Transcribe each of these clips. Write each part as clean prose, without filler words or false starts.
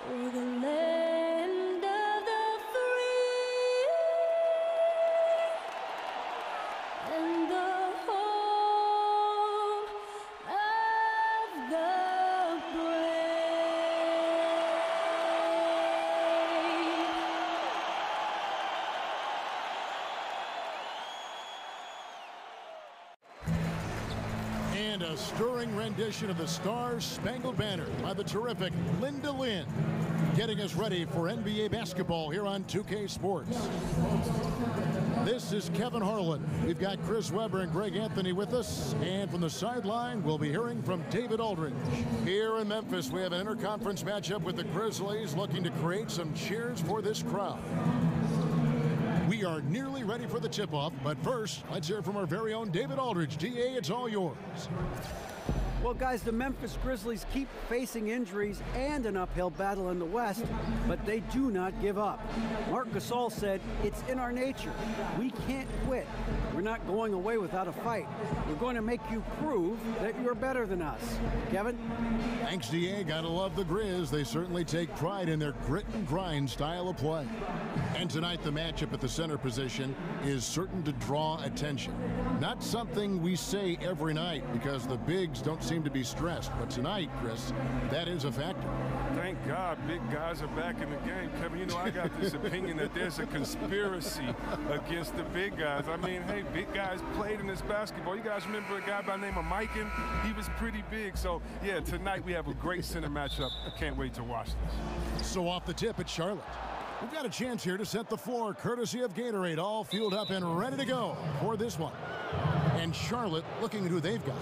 for the land of the free and the home of the brave. And a stirring rendition of the Star-Spangled Banner by the terrific Linda Lynn, getting us ready for NBA basketball here on 2K Sports. This is Kevin Harlan. We've got Chris Webber and Greg Anthony with us, and from the sideline, we'll be hearing from David Aldridge. Here in Memphis, we have an interconference matchup with the Grizzlies looking to create some cheers for this crowd. We are nearly ready for the tip-off, but first, let's hear from our very own David Aldridge. DA, it's all yours. Well, guys, the Memphis Grizzlies keep facing injuries and an uphill battle in the West, but they do not give up. Marc Gasol said, "It's in our nature. We can't quit. We're not going away without a fight. We're going to make you prove that you're better than us." Kevin? Thanks, DA. Gotta love the Grizz. They certainly take pride in their grit and grind style of play. And tonight, the matchup at the center position is certain to draw attention. Not something we say every night because the bigs don't seem to be stressed. But tonight, Chris, that is a factor. Thank God big guys are back in the game. Kevin, you know, I got this opinion that there's a conspiracy against the big guys. I mean, hey, big guys played in this basketball. You guys remember a guy by the name of Mikan? He was pretty big. So, yeah, tonight we have a great center matchup. Can't wait to watch this. So off the tip, it's Charlotte. We've got a chance here to set the floor, courtesy of Gatorade, all fueled up and ready to go for this one. And Charlotte looking at who they've got.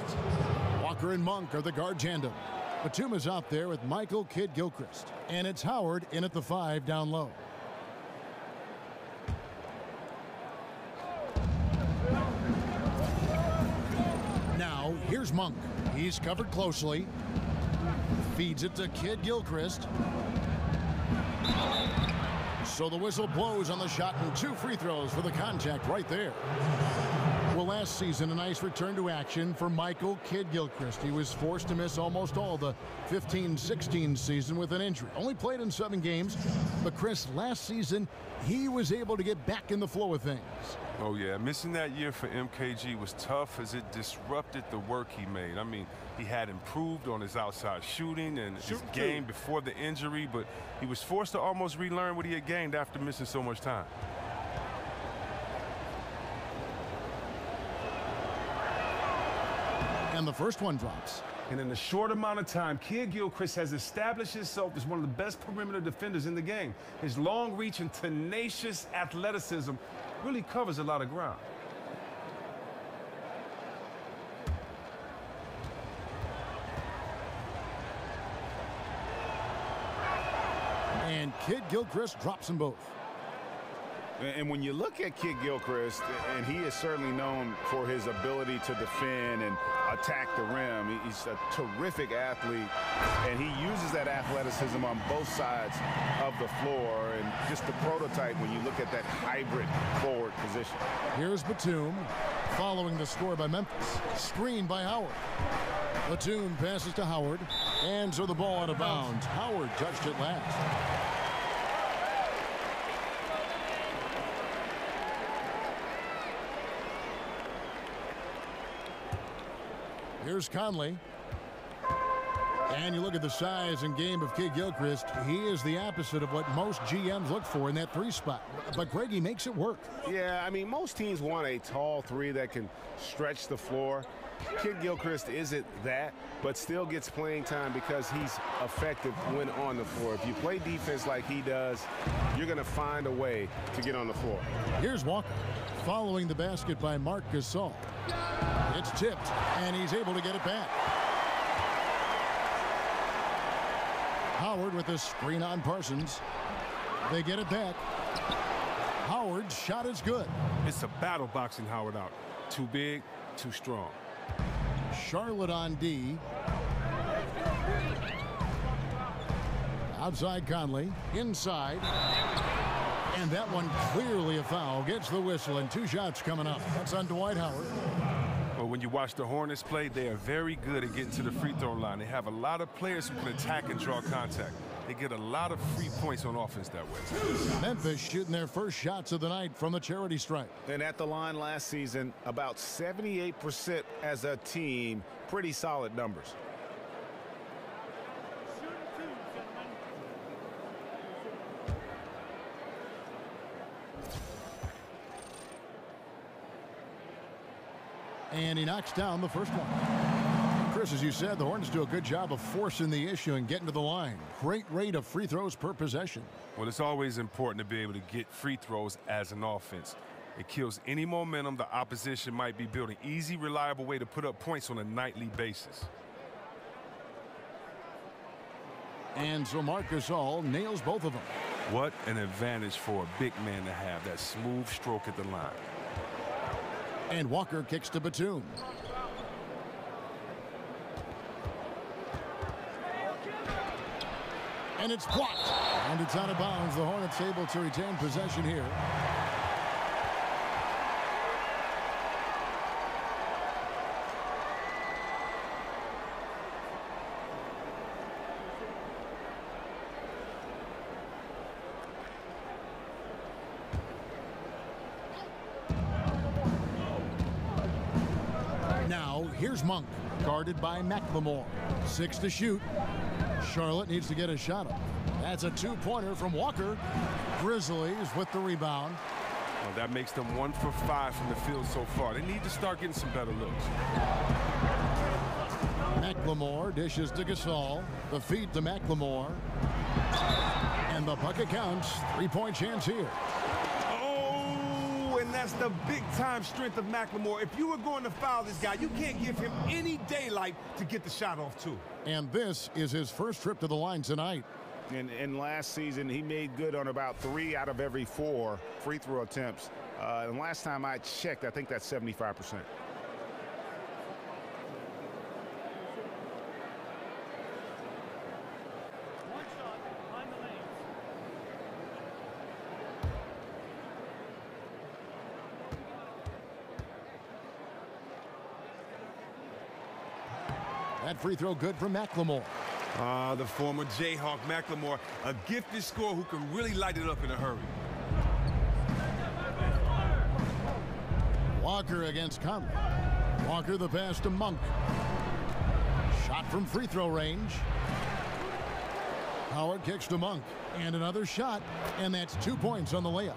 Walker and Monk are the guard tandem. Batum is out there with Michael Kidd-Gilchrist. And it's Howard in at the 5 down low. Now, here's Monk. He's covered closely. Feeds it to Kidd-Gilchrist. So the whistle blows on the shot and 2 free throws for the contact right there. Well, last season, a nice return to action for Michael Kidd-Gilchrist. He was forced to miss almost all the 15-16 season with an injury. Only played in 7 games, but Chris, last season, he was able to get back in the flow of things. Oh, yeah. Missing that year for MKG was tough as it disrupted the work he made. I mean, he had improved on his outside shooting and his game before the injury, but he was forced to almost relearn what he had gained after missing so much time. And the first one drops. And in a short amount of time, Kidd-Gilchrist has established himself as one of the best perimeter defenders in the game. His long reach and tenacious athleticism really covers a lot of ground. And Kidd-Gilchrist drops them both. And when you look at Kidd-Gilchrist, and he is certainly known for his ability to defend and attack the rim. He's a terrific athlete, and he uses that athleticism on both sides of the floor. And just the prototype when you look at that hybrid forward position. Here's Batum, following the score by Memphis. Screen by Howard. Batum passes to Howard, and so the ball out of bounds. Howard touched it last. Here's Conley. And you look at the size and game of Kidd-Gilchrist. He is the opposite of what most GMs look for in that 3 spot. But Greg, he makes it work. Yeah, I mean, most teams want a tall 3 that can stretch the floor. Kidd-Gilchrist isn't that, but still gets playing time because he's effective when on the floor. If you play defense like he does, you're going to find a way to get on the floor. Here's Walker, following the basket by Marc Gasol. It's tipped, and he's able to get it back. Howard with a screen on Parsons. They get it back. Howard's shot is good. It's a battle boxing Howard out. Too big, too strong. Charlotte on D. Outside Conley. Inside. And that one clearly a foul. Gets the whistle, and 2 shots coming up. That's on Dwight Howard. Well, when you watch the Hornets play, they are very good at getting to the free throw line. They have a lot of players who can attack and draw contact. They get a lot of free points on offense that way. Memphis shooting their first shots of the night from the charity stripe. And at the line last season, about 78% as a team. Pretty solid numbers. And he knocks down the first one. Chris, as you said, the Hornets do a good job of forcing the issue and getting to the line. Great rate of free throws per possession. Well, it's always important to be able to get free throws as an offense. It kills any momentum the opposition might be building. Easy, reliable way to put up points on a nightly basis. And so Marc Gasol nails both of them. What an advantage for a big man to have, that smooth stroke at the line. And Walker kicks to Batum. And it's blocked. And it's out of bounds. The Hornets able to retain possession here. Now, here's Monk, guarded by McLemore. 6 to shoot. Charlotte needs to get a shot up. That's a two-pointer from Walker. Grizzlies with the rebound. Well, that makes them 1 for 5 from the field so far. They need to start getting some better looks. McLemore dishes to Gasol. The feed to McLemore. And the bucket counts. Three-point chance here. Oh, and that's the big-time strength of McLemore. If you were going to foul this guy, you can't give him any daylight to get the shot off, too. And this is his first trip to the line tonight. And last season, he made good on about 3 out of every 4 free throw attempts. And last time I checked, I think that's 75%. That free throw good from McLemore. The former Jayhawk McLemore, a gifted scorer who can really light it up in a hurry. Walker against Conley. Walker the pass to Monk. Shot from free throw range. Howard kicks to Monk. And another shot. And that's 2 points on the layup.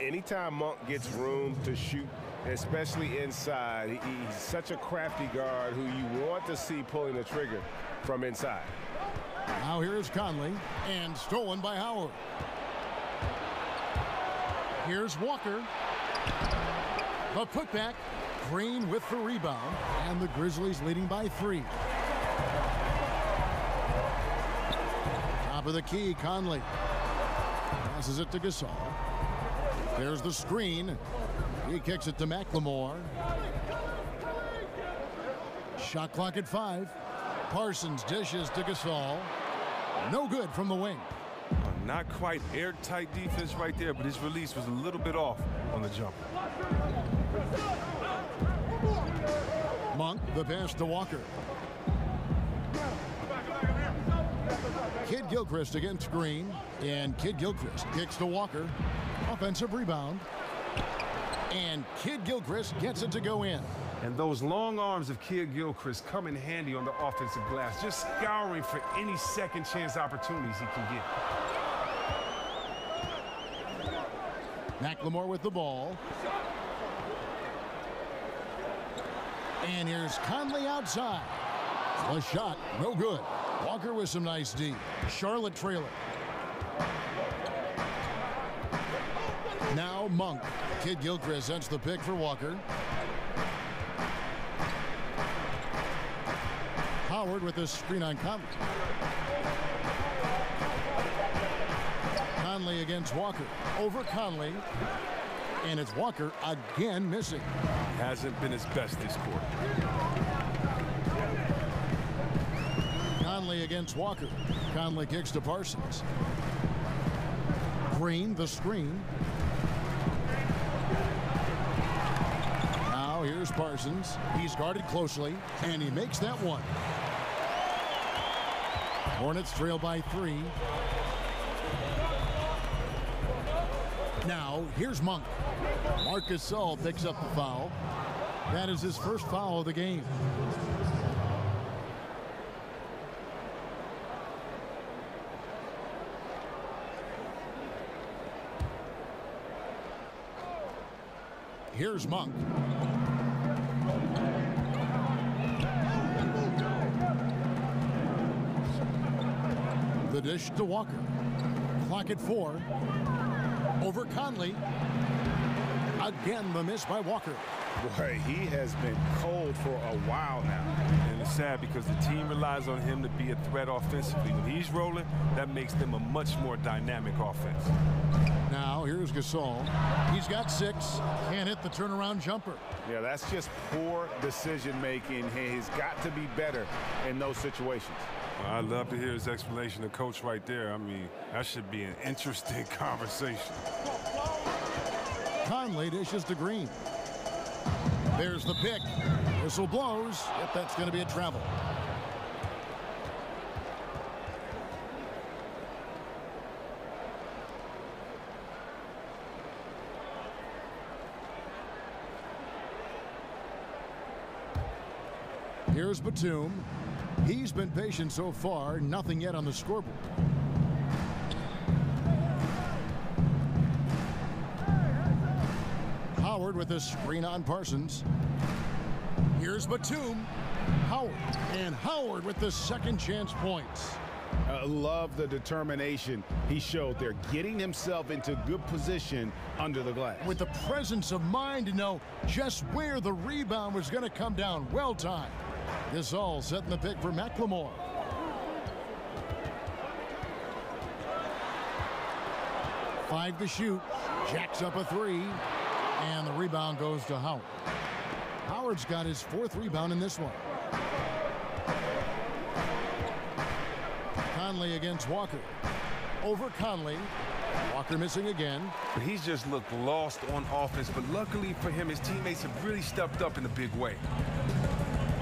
Anytime Monk gets room to shoot, especially inside, he's such a crafty guard who you want to see pulling the trigger from inside. Now here's Conley, and stolen by Howard. Here's Walker. The putback. Greene with the rebound, and the Grizzlies leading by 3. Top of the key, Conley. Passes it to Gasol. There's the screen. He kicks it to McLemore. Shot clock at 5. Parsons dishes to Gasol. No good from the wing. Not quite airtight defense right there, but his release was a little bit off on the jumper. Monk, the pass to Walker. Kid Gilchrist against Greene, and Kid Gilchrist kicks to Walker. Offensive rebound. And Kid Gilchrist gets it to go in. And those long arms of Kid Gilchrist come in handy on the offensive glass, just scouring for any second chance opportunities he can get. McLemore with the ball. And here's Conley outside. A shot, no good. Walker with some nice D. Charlotte trailing. Now Monk. Kid Gilchrist sends the pick for Walker. Howard with this screen on Conley. Conley against Walker. Over Conley. And it's Walker again missing. Hasn't been his best this quarter. Conley against Walker. Conley kicks to Parsons. Greene the screen. Now here's Parsons. He's guarded closely, and he makes that one. Hornets trail by 3. Now, here's Monk. Marcus Gasol picks up the foul. That is his first foul of the game. Here's Monk. The dish to Walker. Clock at 4. Over Conley. Again, the miss by Walker. Boy, he has been cold for a while now. And it's sad because the team relies on him to be a threat offensively. When he's rolling, that makes them a much more dynamic offense. Now, here's Gasol. He's got 6. Can't hit the turnaround jumper. Yeah, that's just poor decision-making. He's got to be better in those situations. Well, I'd love to hear his explanation to Coach right there. I mean, that should be an interesting conversation. Conley dishes to Greene. There's the pick. Whistle blows. Yep, that's going to be a travel. Here's Batum. He's been patient so far. Nothing yet on the scoreboard. Howard with a screen on Parsons. Here's Batum. Howard. And Howard with the second chance points. Love the determination he showed there, getting himself into good position under the glass. With the presence of mind to know just where the rebound was going to come down. Well timed. Gasol setting the pick for McLemore. Five to shoot. Jacks up a 3. And the rebound goes to Howard. Howard's got his 4th rebound in this one. Conley against Walker. Over Conley. Walker missing again. He's just looked lost on offense, but luckily for him, his teammates have really stepped up in a big way.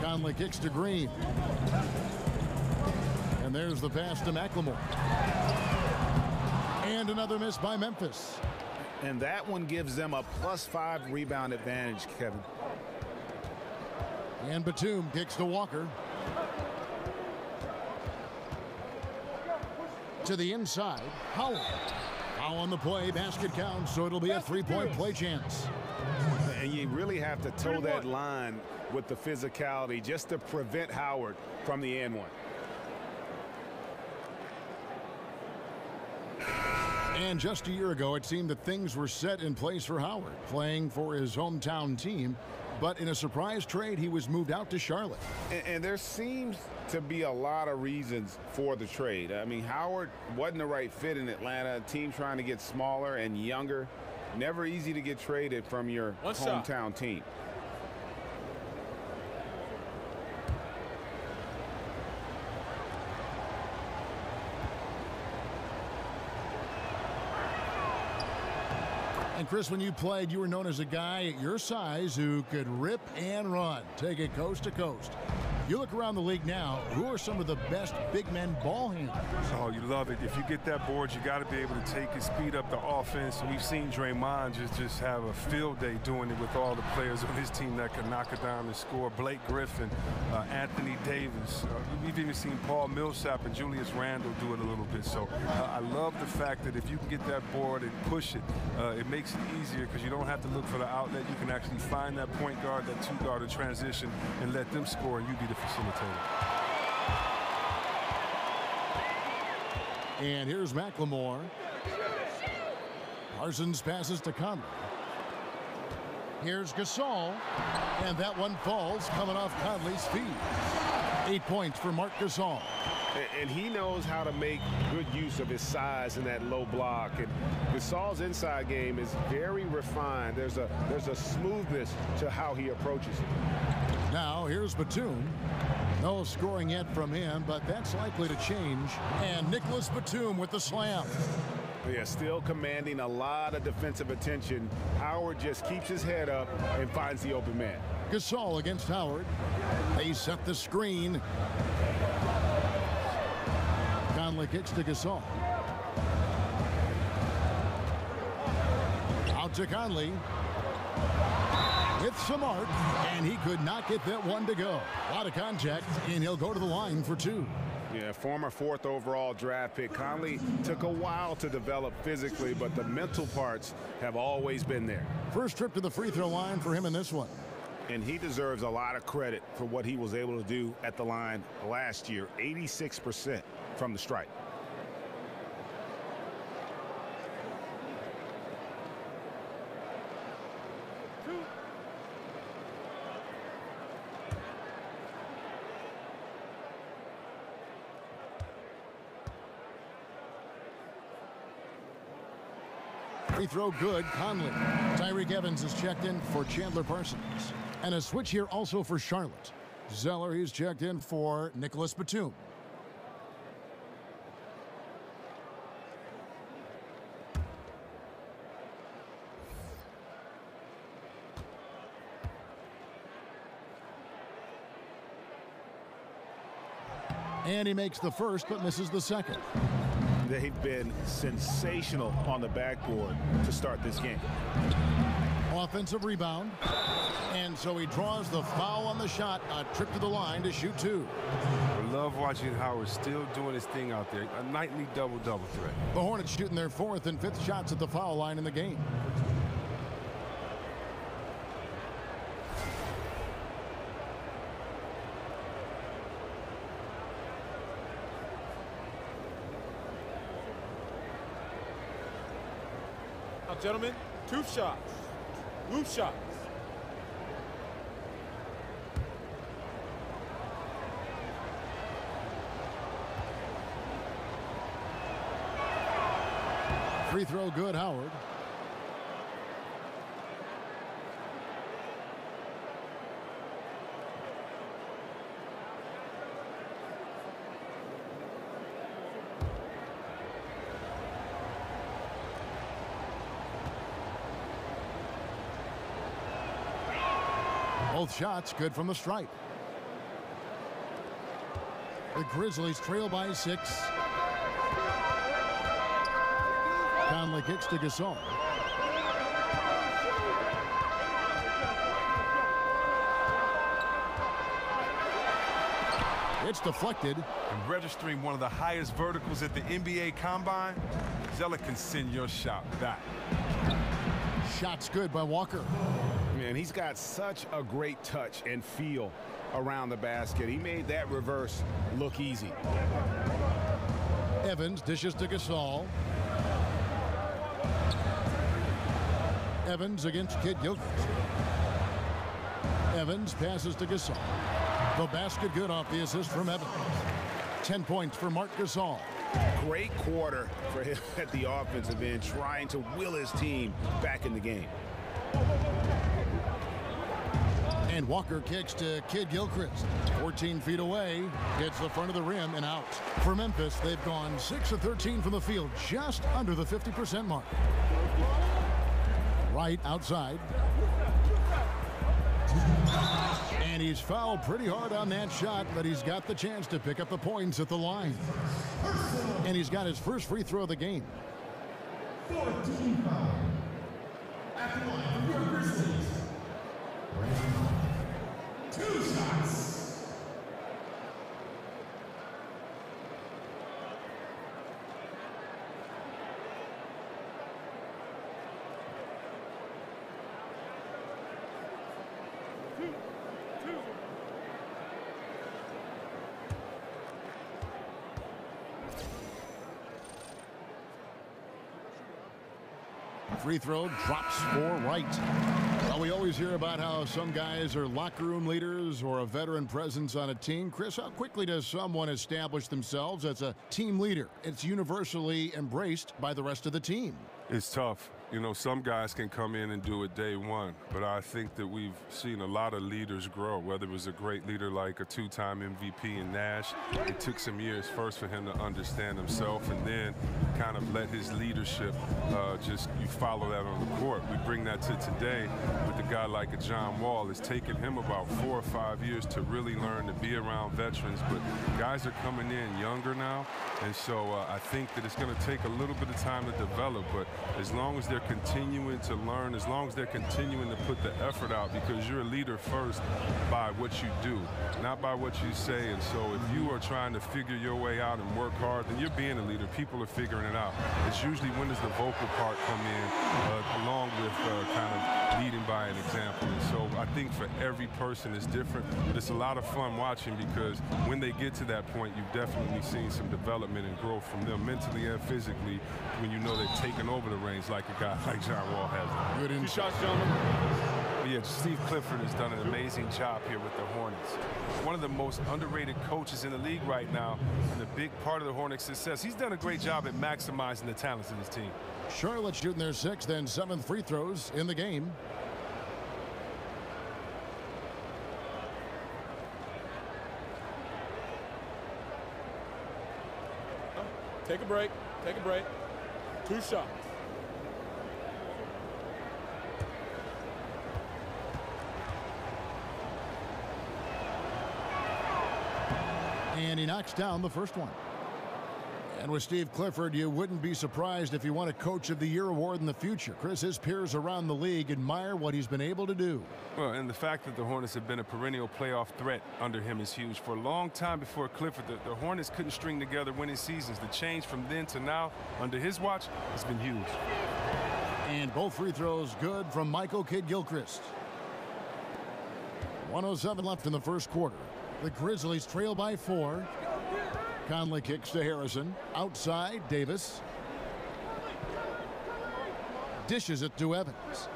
Conley kicks to Greene. And there's the pass to McLemore. And another miss by Memphis. And that one gives them a +5 rebound advantage, Kevin. And Batum kicks to Walker. To the inside. Howard. Foul on the play. Basket counts, so it'll be a 3-point play chance. And you really have to toe that line with the physicality just to prevent Howard from the and one. And just a year ago, it seemed that things were set in place for Howard, playing for his hometown team. But in a surprise trade, he was moved out to Charlotte. And there seems to be a lot of reasons for the trade. I mean, Howard wasn't the right fit in Atlanta. A team trying to get smaller and younger. Never easy to get traded from your hometown team. And Chris, when you played, you were known as a guy at your size who could rip and run, take it coast to coast. You look around the league now, who are some of the best big men ball handlers? Oh, you love it. If you get that board, you got to be able to take and speed up the offense. And we've seen Draymond just have a field day doing it with all the players on his team that can knock it down and score. Blake Griffin, Anthony Davis. We've even seen Paul Millsap and Julius Randle do it a little bit. So I love the fact that if you can get that board and push it, it makes it easier because you don't have to look for the outlet. You can actually find that point guard, that two guard in transition, and let them score, and you be the facilitator. And here's McLemore. Parsons passes to Conley. Here's Gasol. And that one falls coming off Conley's feet. 8 points for Marc Gasol. And he knows how to make good use of his size in that low block. And Gasol's inside game is very refined. There's a smoothness to how he approaches it. Now here's Batum. No scoring yet from him, but that's likely to change. And Nicholas Batum with the slam. Yeah, still commanding a lot of defensive attention. Howard just keeps his head up and finds the open man. Gasol against Howard. They set the screen. Conley kicks to Gasol. Out to Conley. With some art, and he could not get that one to go. A lot of contact, and he'll go to the line for two. Yeah, former 4th overall draft pick. Conley took a while to develop physically, but the mental parts have always been there. First trip to the free throw line for him in this one. And he deserves a lot of credit for what he was able to do at the line last year. 86% from the stripe. Free throw good, Conley. Tyreke Evans is checked in for Chandler Parsons. And a switch here also for Charlotte. Zeller, he's checked in for Nicholas Batum. And he makes the first, but misses the second. They've been sensational on the backboard to start this game. Offensive rebound. And so he draws the foul on the shot. A trip to the line to shoot two. I love watching Howard still doing his thing out there. A nightly double-double threat. The Hornets shooting their 4th and 5th shots at the foul line in the game. Now, gentlemen, 2 shots. Loop shots. Free throw good, Howard. Both shots good from the stripe. The Grizzlies trail by 6. Conley kicks to Gasol. It's deflected. And registering one of the highest verticals at the NBA Combine, Zeller can send your shot back. Shot's good by Walker. Man, he's got such a great touch and feel around the basket. He made that reverse look easy. Evans dishes to Gasol. Evans against Kid Gilchrist. Evans passes to Gasol. The basket good off the assist from Evans. 10 points for Marc Gasol. Great quarter for him at the offensive end, trying to will his team back in the game. And Walker kicks to Kid Gilchrist. 14 feet away, hits the front of the rim and out. For Memphis, they've gone 6 of 13 from the field, just under the 50% mark. Right outside. And he's fouled pretty hard on that shot, but he's got the chance to pick up the points at the line. And he's got his first free throw of the game. 14 foul. At the line for your Grizzlies. 2 shots. Free throw drops for Wright. Well, we always hear about how some guys are locker room leaders or a veteran presence on a team. Chris, how quickly does someone establish themselves as a team leader? It's universally embraced by the rest of the team. It's tough. You know, some guys can come in and do it day one, but I think that we've seen a lot of leaders grow, whether it was a great leader like a 2-time MVP in Nash. It took some years first for him to understand himself and then kind of let his leadership you follow that on the court. We bring that to today with a guy like a John Wall. It's taken him about 4 or 5 years to really learn to be around veterans, but guys are coming in younger now, and so I think that it's going to take a little bit of time to develop, but as long as they're continuing to learn, as long as they're continuing to put the effort out, because you're a leader first by what you do, not by what you say. And so if you are trying to figure your way out and work hard, then you're being a leader. People are figuring it out. It's usually when does the vocal part come in, along with kind of leading by an example. And so I think for every person it's different, but it's a lot of fun watching, because when they get to that point, you've definitely seen some development and growth from them mentally and physically when you know they've taken over the reins like a guy like John Wall has. Good Two insight. shots, gentlemen. Yeah, Steve Clifford has done an amazing job here with the Hornets. One of the most underrated coaches in the league right now, and a big part of the Hornets' success. He's done a great job at maximizing the talents in his team. Charlotte shooting their 6th and 7th free throws in the game. Take a break. Take a break. 2 shots. And he knocks down the first one. And with Steve Clifford, you wouldn't be surprised if he won a Coach of the Year award in the future. Chris, his peers around the league admire what he's been able to do. Well, and the fact that the Hornets have been a perennial playoff threat under him is huge. For a long time before Clifford, the Hornets couldn't string together winning seasons. The change from then to now, under his watch, has been huge. And both free throws good from Michael Kidd-Gilchrist. 1:07 left in the first quarter. The Grizzlies trail by 4. Conley kicks to Harrison. Outside, Davis. Dishes it to Evans.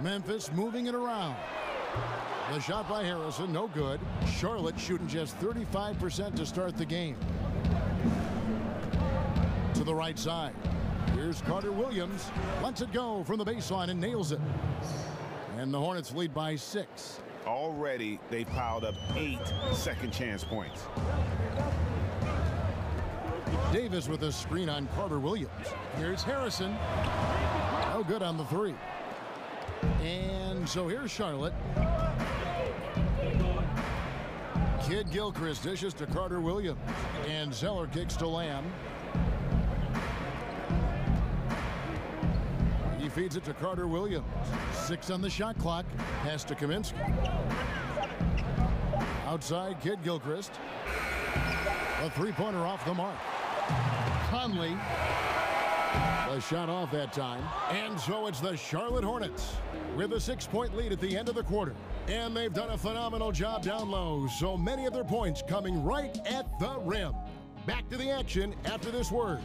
Memphis moving it around. The shot by Harrison, no good. Charlotte shooting just 35% to start the game. To the right side. Here's Carter Williams. Lets it go from the baseline and nails it. And the Hornets lead by 6. Already, they piled up 8 second chance points. Davis with a screen on Carter Williams. Here's Harrison. No good on the 3. And so here's Charlotte. Kidd-Gilchrist dishes to Carter Williams. And Zeller kicks to Lamb. He feeds it to Carter Williams. 6 on the shot clock. Pass to Kaminsky. Outside, Kidd-Gilchrist. A three-pointer off the mark. Conley. A shot off that time. And so it's the Charlotte Hornets with a 6-point lead at the end of the quarter. And they've done a phenomenal job down low. So many of their points coming right at the rim. Back to the action after this word.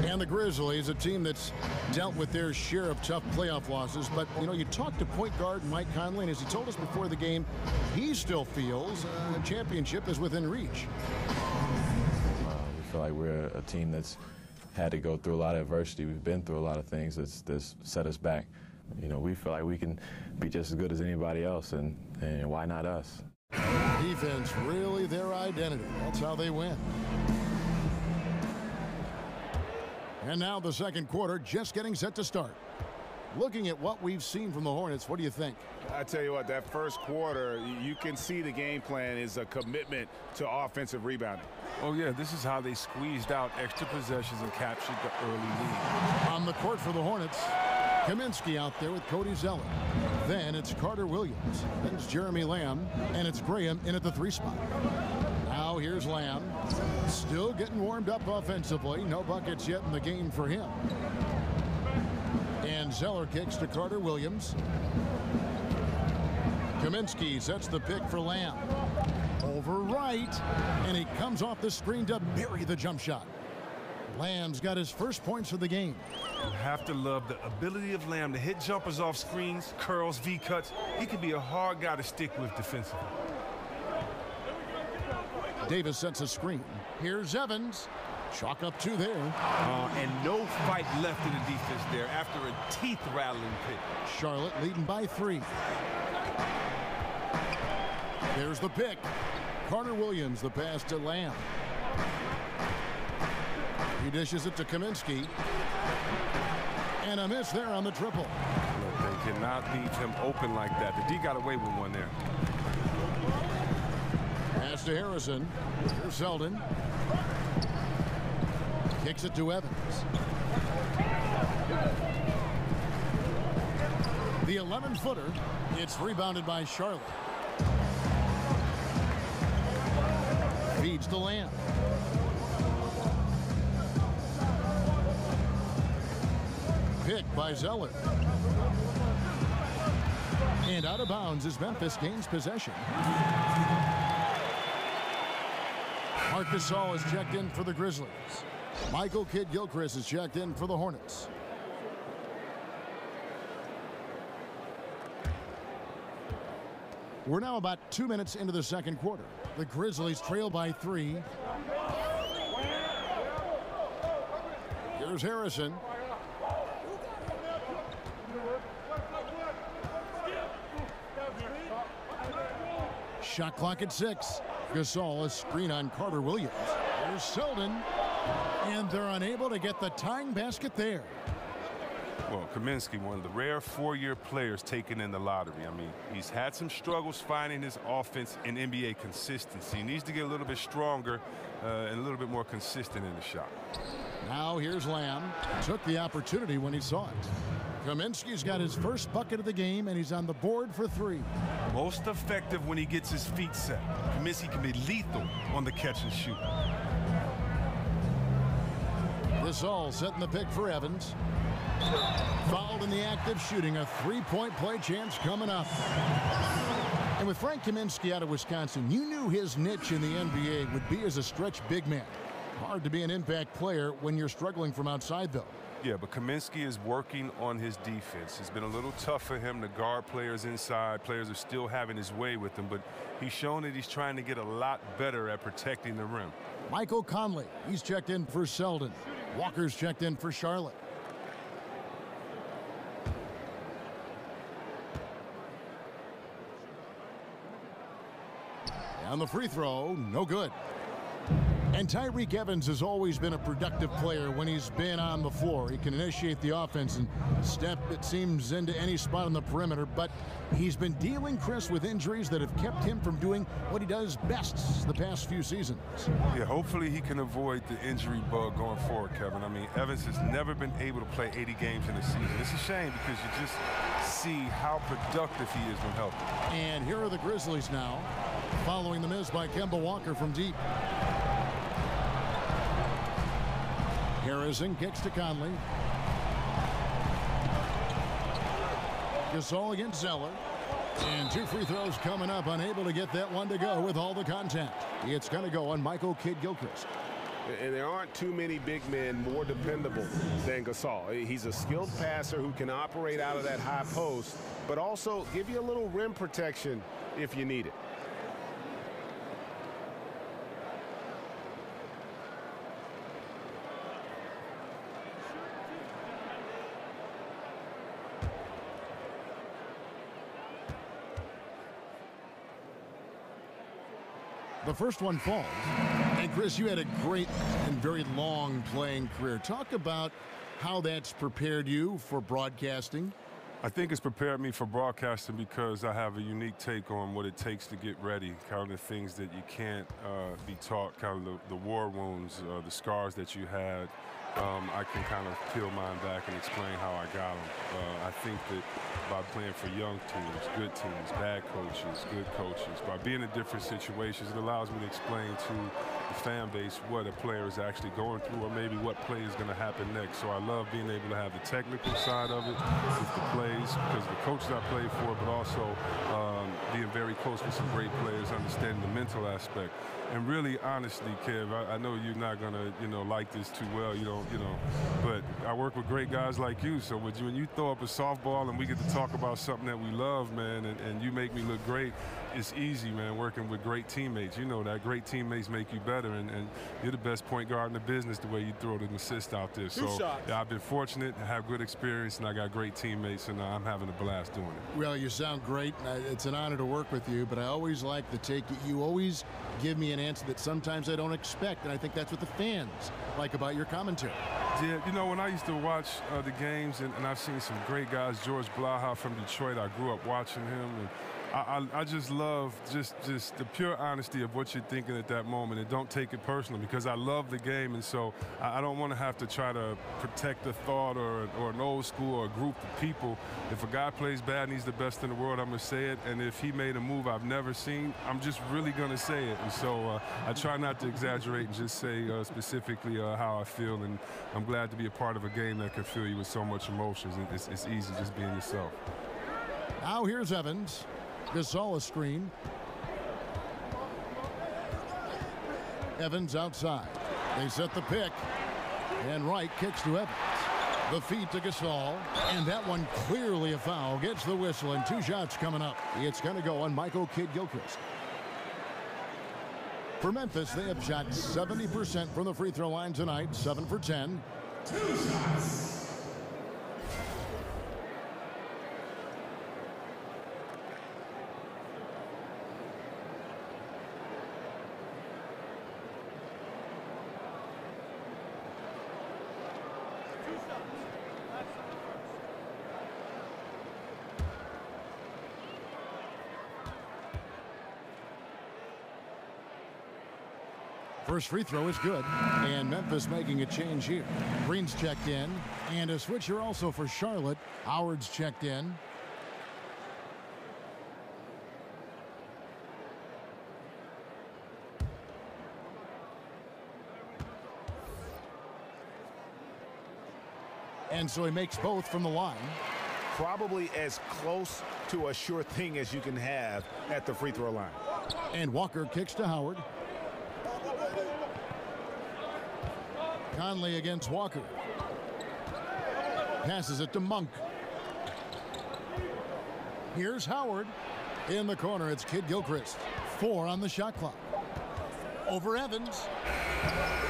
And the Grizzlies, a team that's dealt with their share of tough playoff losses. But, you know, you talked to point guard Mike Conley, and as he told us before the game, he still feels a championship is within reach. We feel like we're a team that's had to go through a lot of adversity. We've been through a lot of things that's set us back. You know, we feel like we can be just as good as anybody else, and why not us? Defense really their identity. That's how they win. And now the second quarter just getting set to start. Looking at what we've seen from the Hornets, what do you think? I tell you what, that first quarter, you can see the game plan is a commitment to offensive rebounding. Oh, yeah, this is how they squeezed out extra possessions and captured the early lead. On the court for the Hornets, Kaminsky out there with Cody Zeller. Then it's Carter Williams. Then it's Jeremy Lamb. And it's Graham in at the 3 spot. Now here's Lamb. Still getting warmed up offensively. No buckets yet in the game for him. And Zeller kicks to Carter Williams. Kaminsky sets the pick for Lamb. Over right. And he comes off the screen to bury the jump shot. Lamb's got his first points of the game. You have to love the ability of Lamb to hit jumpers off screens, curls, V-cuts. He can be a hard guy to stick with defensively. Davis sets a screen. Here's Evans. Chalk up 2 there. And no fight left in the defense there after a teeth-rattling pick. Charlotte leading by 3. There's the pick. Carter Williams, the pass to Lamb. He dishes it to Kaminsky. And a miss there on the triple. Look, they cannot leave him open like that. The D got away with one there. Pass to Harrison. Here's Selden. Kicks it to Evans. The 11-footer. It's rebounded by Charlotte. Feeds to Lamb. Picked by Zeller. And out of bounds as Memphis gains possession. Marc Gasol is checked in for the Grizzlies. Michael Kidd-Gilchrist is checked in for the Hornets. We're now about 2 minutes into the second quarter. The Grizzlies trail by 3. Here's Harrison. Shot clock at 6. Gasol, a screen on Carter Williams. There's Selden. And they're unable to get the tying basket there. Well, Kaminsky, one of the rare four-year players taken in the lottery. I mean, he's had some struggles finding his offense in NBA consistency. He needs to get a little bit stronger and a little bit more consistent in the shot. Now here's Lamb. Took the opportunity when he saw it. Kaminsky's got his first bucket of the game, and he's on the board for 3. Most effective when he gets his feet set. Kaminsky can be lethal on the catch and shoot. Gasol setting the pick for Evans. Fouled in the act of shooting. A 3-point play chance coming up. And with Frank Kaminsky out of Wisconsin, you knew his niche in the NBA would be as a stretch big man. Hard to be an impact player when you're struggling from outside, though. Yeah, but Kaminsky is working on his defense. It's been a little tough for him to guard players inside. Players are still having his way with him, but he's shown that he's trying to get a lot better at protecting the rim. Michael Conley, he's checked in for Selden. Walker's checked in for Charlotte. And the free throw, no good. And Tyreke Evans has always been a productive player when he's been on the floor. He can initiate the offense and step, it seems, into any spot on the perimeter. But he's been dealing, Chris, with injuries that have kept him from doing what he does best the past few seasons. Yeah, hopefully he can avoid the injury bug going forward, Kevin. I mean, Evans has never been able to play 80 games in a season. It's a shame because you just see how productive he is when healthy. And here are the Grizzlies now, following the miss by Kemba Walker from deep. Harrison kicks to Conley. Gasol against Zeller. And 2 free throws coming up, unable to get that one to go with all the contact. It's going to go on Michael Kidd-Gilchrist. And there aren't too many big men more dependable than Gasol. He's a skilled passer who can operate out of that high post, but also give you a little rim protection if you need it. The first one falls. And Chris, you had a great and very long playing career. Talk about how that's prepared you for broadcasting. I think it's prepared me for broadcasting because I have a unique take on what it takes to get ready, kind of the things that you can't be taught, kind of the war wounds, the scars that you had. I can kind of peel mine back and explain how I got them. I think that by playing for young teams, good teams, bad coaches, good coaches, by being in different situations, it allows me to explain to the fan base what a player is actually going through or maybe what play is going to happen next. So I love being able to have the technical side of it with the plays because the coaches I played for, but also being very close with some great players, understanding the mental aspect. And really, honestly, Kev, I know you're not going to, like this too well, but I work with great guys like you. So when you throw up a softball and we get to talk about something that we love, man, and you make me look great, it's easy, man, working with great teammates. You know that great teammates make you better, and you're the best point guard in the business the way you throw an assist out there. So yeah, I've been fortunate to have good experience, and I got great teammates, and I'm having a blast doing it. Well, you sound great. It's an honor to work with you, but I always like the take. You always give me an answer that sometimes I don't expect, and I think that's what the fans like about your commentary. Yeah, you know, when I used to watch the games, and I've seen some great guys, George Blaha from Detroit, I grew up watching him, and I just love just the pure honesty of what you're thinking at that moment, and don't take it personal, because I love the game, and so I don't want to have to try to protect a thought or an old school or a group of people. If a guy plays bad and he's the best in the world, I'm going to say it, and if he made a move I've never seen, I'm just really going to say it. And so I try not to exaggerate and just say specifically how I feel, and I'm glad to be a part of a game that can fill you with so much emotions, and it's easy just being yourself. Now here's Evans. Gasol a screen. Evans outside. They set the pick. And Wright kicks to Evans. The feed to Gasol. And that one clearly a foul. Gets the whistle, and 2 shots coming up. It's going to go on Michael Kidd-Gilchrist. For Memphis, they have shot 70% from the free throw line tonight. 7 for 10. 2 shots. First free throw is good, and Memphis making a change here. Greene's checked in, and a switcher also for Charlotte. Howard's checked in. And so he makes both from the line. Probably as close to a sure thing as you can have at the free throw line. And Walker kicks to Howard. Conley against Walker. Passes it to Monk. Here's Howard. In the corner, it's Kidd-Gilchrist. 4 on the shot clock. Over Evans.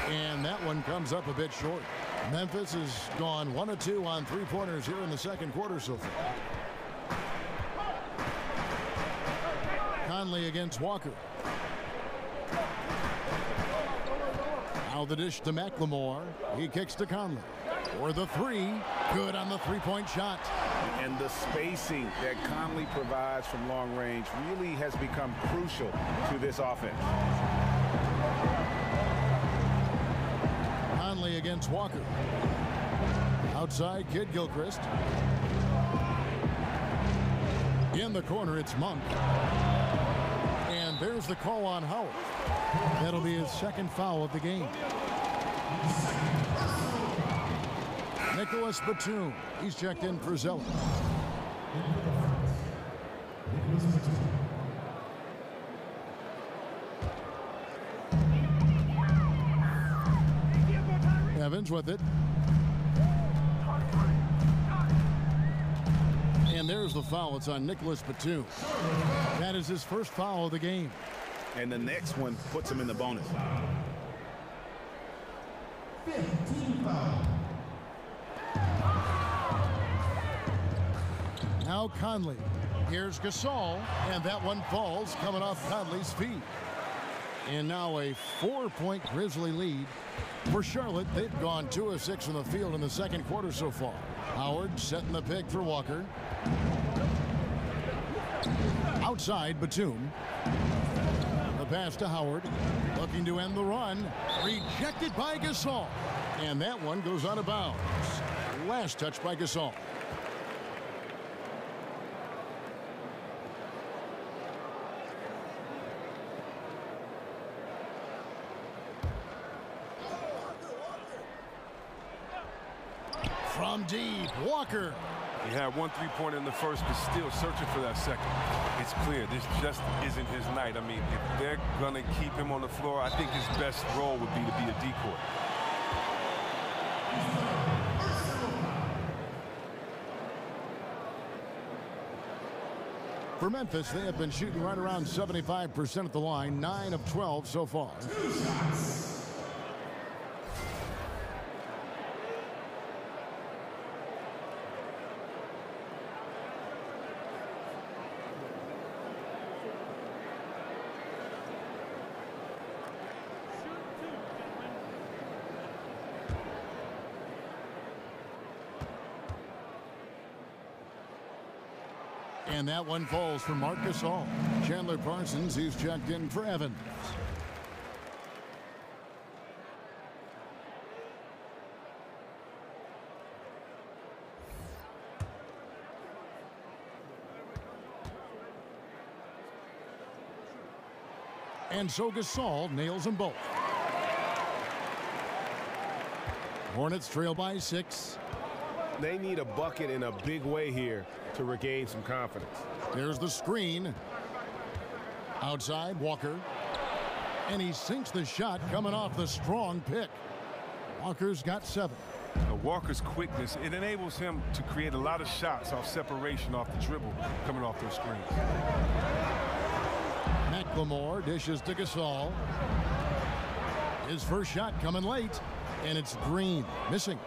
And that one comes up a bit short. Memphis has gone 1 of 2 on 3-pointers here in the second quarter so far. Conley against Walker. Now the dish to McLemore. He kicks to Conley. For the 3. Good on the 3-point shot. And the spacing that Conley provides from long range really has become crucial to this offense. Conley against Walker. Outside, Kidd-Gilchrist. In the corner, it's Monk. And there's the call on Howard. That'll be his second foul of the game. Nicholas Batum. He's checked in for Zeller. Evans with it. And there's the foul. It's on Nicholas Batum. That is his first foul of the game. And the next one puts him in the bonus. 15 foul. Now Conley. Here's Gasol. And that one falls coming off Conley's feet. And now a 4-point Grizzly lead. For Charlotte, they've gone 2 of 6 from the field in the second quarter so far. Howard setting the pick for Walker. Outside, Batum. The pass to Howard. Looking to end the run. Rejected by Gasol. And that one goes out of bounds. Last touch by Gasol. From deep, Walker. He had 1 3-pointer in the first, but still searching for that second. It's clear this just isn't his night. I mean, if they're going to keep him on the floor, I think his best role would be to be a decoy. For Memphis, they have been shooting right around 75% at the line, 9 of 12 so far. 2 shots. And that one falls for Marc Gasol. Chandler Parsons, who's checked in for Evans. And so Gasol nails them both. Hornets trail by 6. They need a bucket in a big way here to regain some confidence. There's the screen. Outside, Walker. And he sinks the shot coming off the strong pick. Walker's got 7. Walker's quickness, it enables him to create a lot of shots off separation, off the dribble, coming off those screens. McLemore dishes to Gasol. His first shot coming late, and it's Greene missing.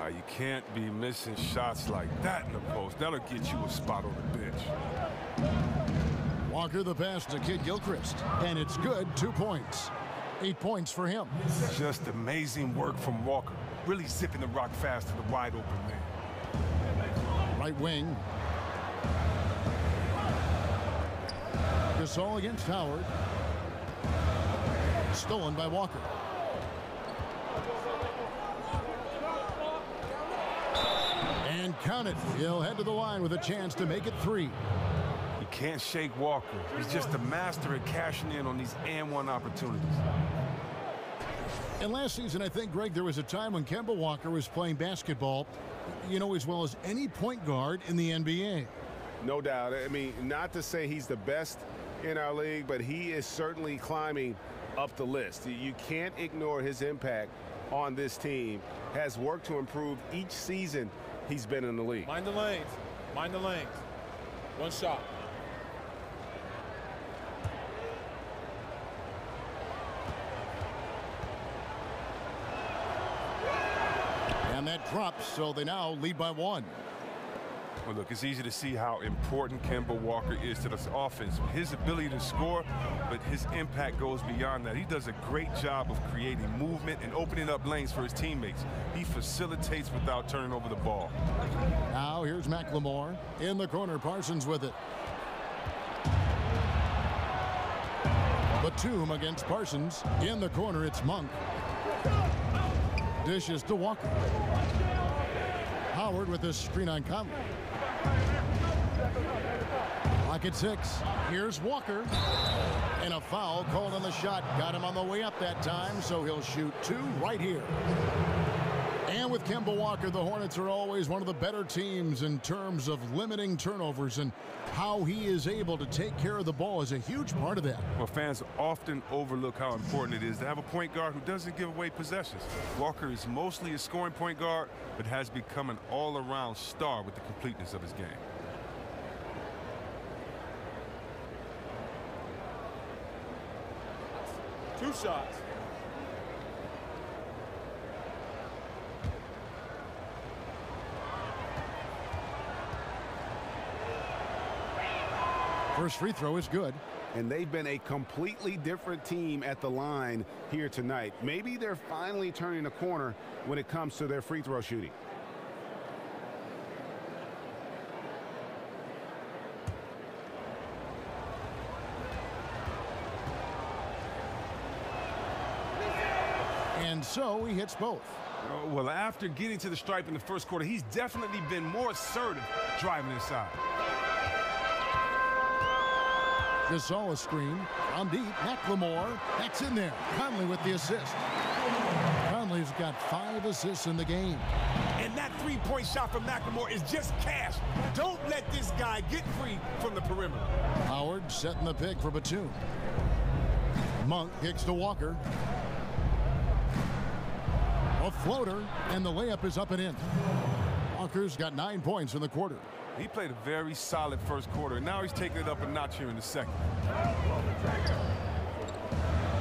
You can't be missing shots like that in the post. That'll get you a spot on the bench. Walker the pass to Kid Gilchrist, and it's good. 2 points. 8 points for him. Just amazing work from Walker. Really zipping the rock fast to the wide open man. Right wing. Gasol against Howard. Stolen by Walker. And count it. He'll head to the line with a chance to make it 3. You can't shake Walker. He's just a master at cashing in on these and-one opportunities. And last season, I think, Greg, there was a time when Kemba Walker was playing basketball, you know, as well as any point guard in the NBA. No doubt. I mean, not to say he's the best in our league, but he is certainly climbing up the list. You can't ignore his impact on this team. Has worked to improve each season he's been in the league. Mind the lanes. Mind the lanes. One shot. And that drops, so they now lead by 1. Well, look, it's easy to see how important Kemba Walker is to this offense. His ability to score, but his impact goes beyond that. He does a great job of creating movement and opening up lanes for his teammates. He facilitates without turning over the ball. Now here's McLemore in the corner. Parsons with it. Batum against Parsons. In the corner, it's Monk. Dishes to Walker. Howard with this screen on Conley. Clock at 6. Here's Walker. And a foul called on the shot. Got him on the way up that time, so he'll shoot 2 right here. And with Kemba Walker, the Hornets are always one of the better teams in terms of limiting turnovers, and how he is able to take care of the ball is a huge part of that. Well, fans often overlook how important it is to have a point guard who doesn't give away possessions. Walker is mostly a scoring point guard, but has become an all-around star with the completeness of his game. Two shots. First free throw is good. And they've been a completely different team at the line here tonight. Maybe they're finally turning a corner when it comes to their free throw shooting. And so he hits both. Well, after getting to the stripe in the first quarter, he's definitely been more assertive driving inside. Gasol a screen. On deep, McLemore. That's in there. Conley with the assist. Conley's got 5 assists in the game. And that three-point shot from McLemore is just cash. Don't let this guy get free from the perimeter. Howard setting the pick for Batum. Monk kicks to Walker. A floater, and the layup is up and in. Walker's got 9 points in the quarter. He played a very solid first quarter, and now he's taking it up a notch here in the second.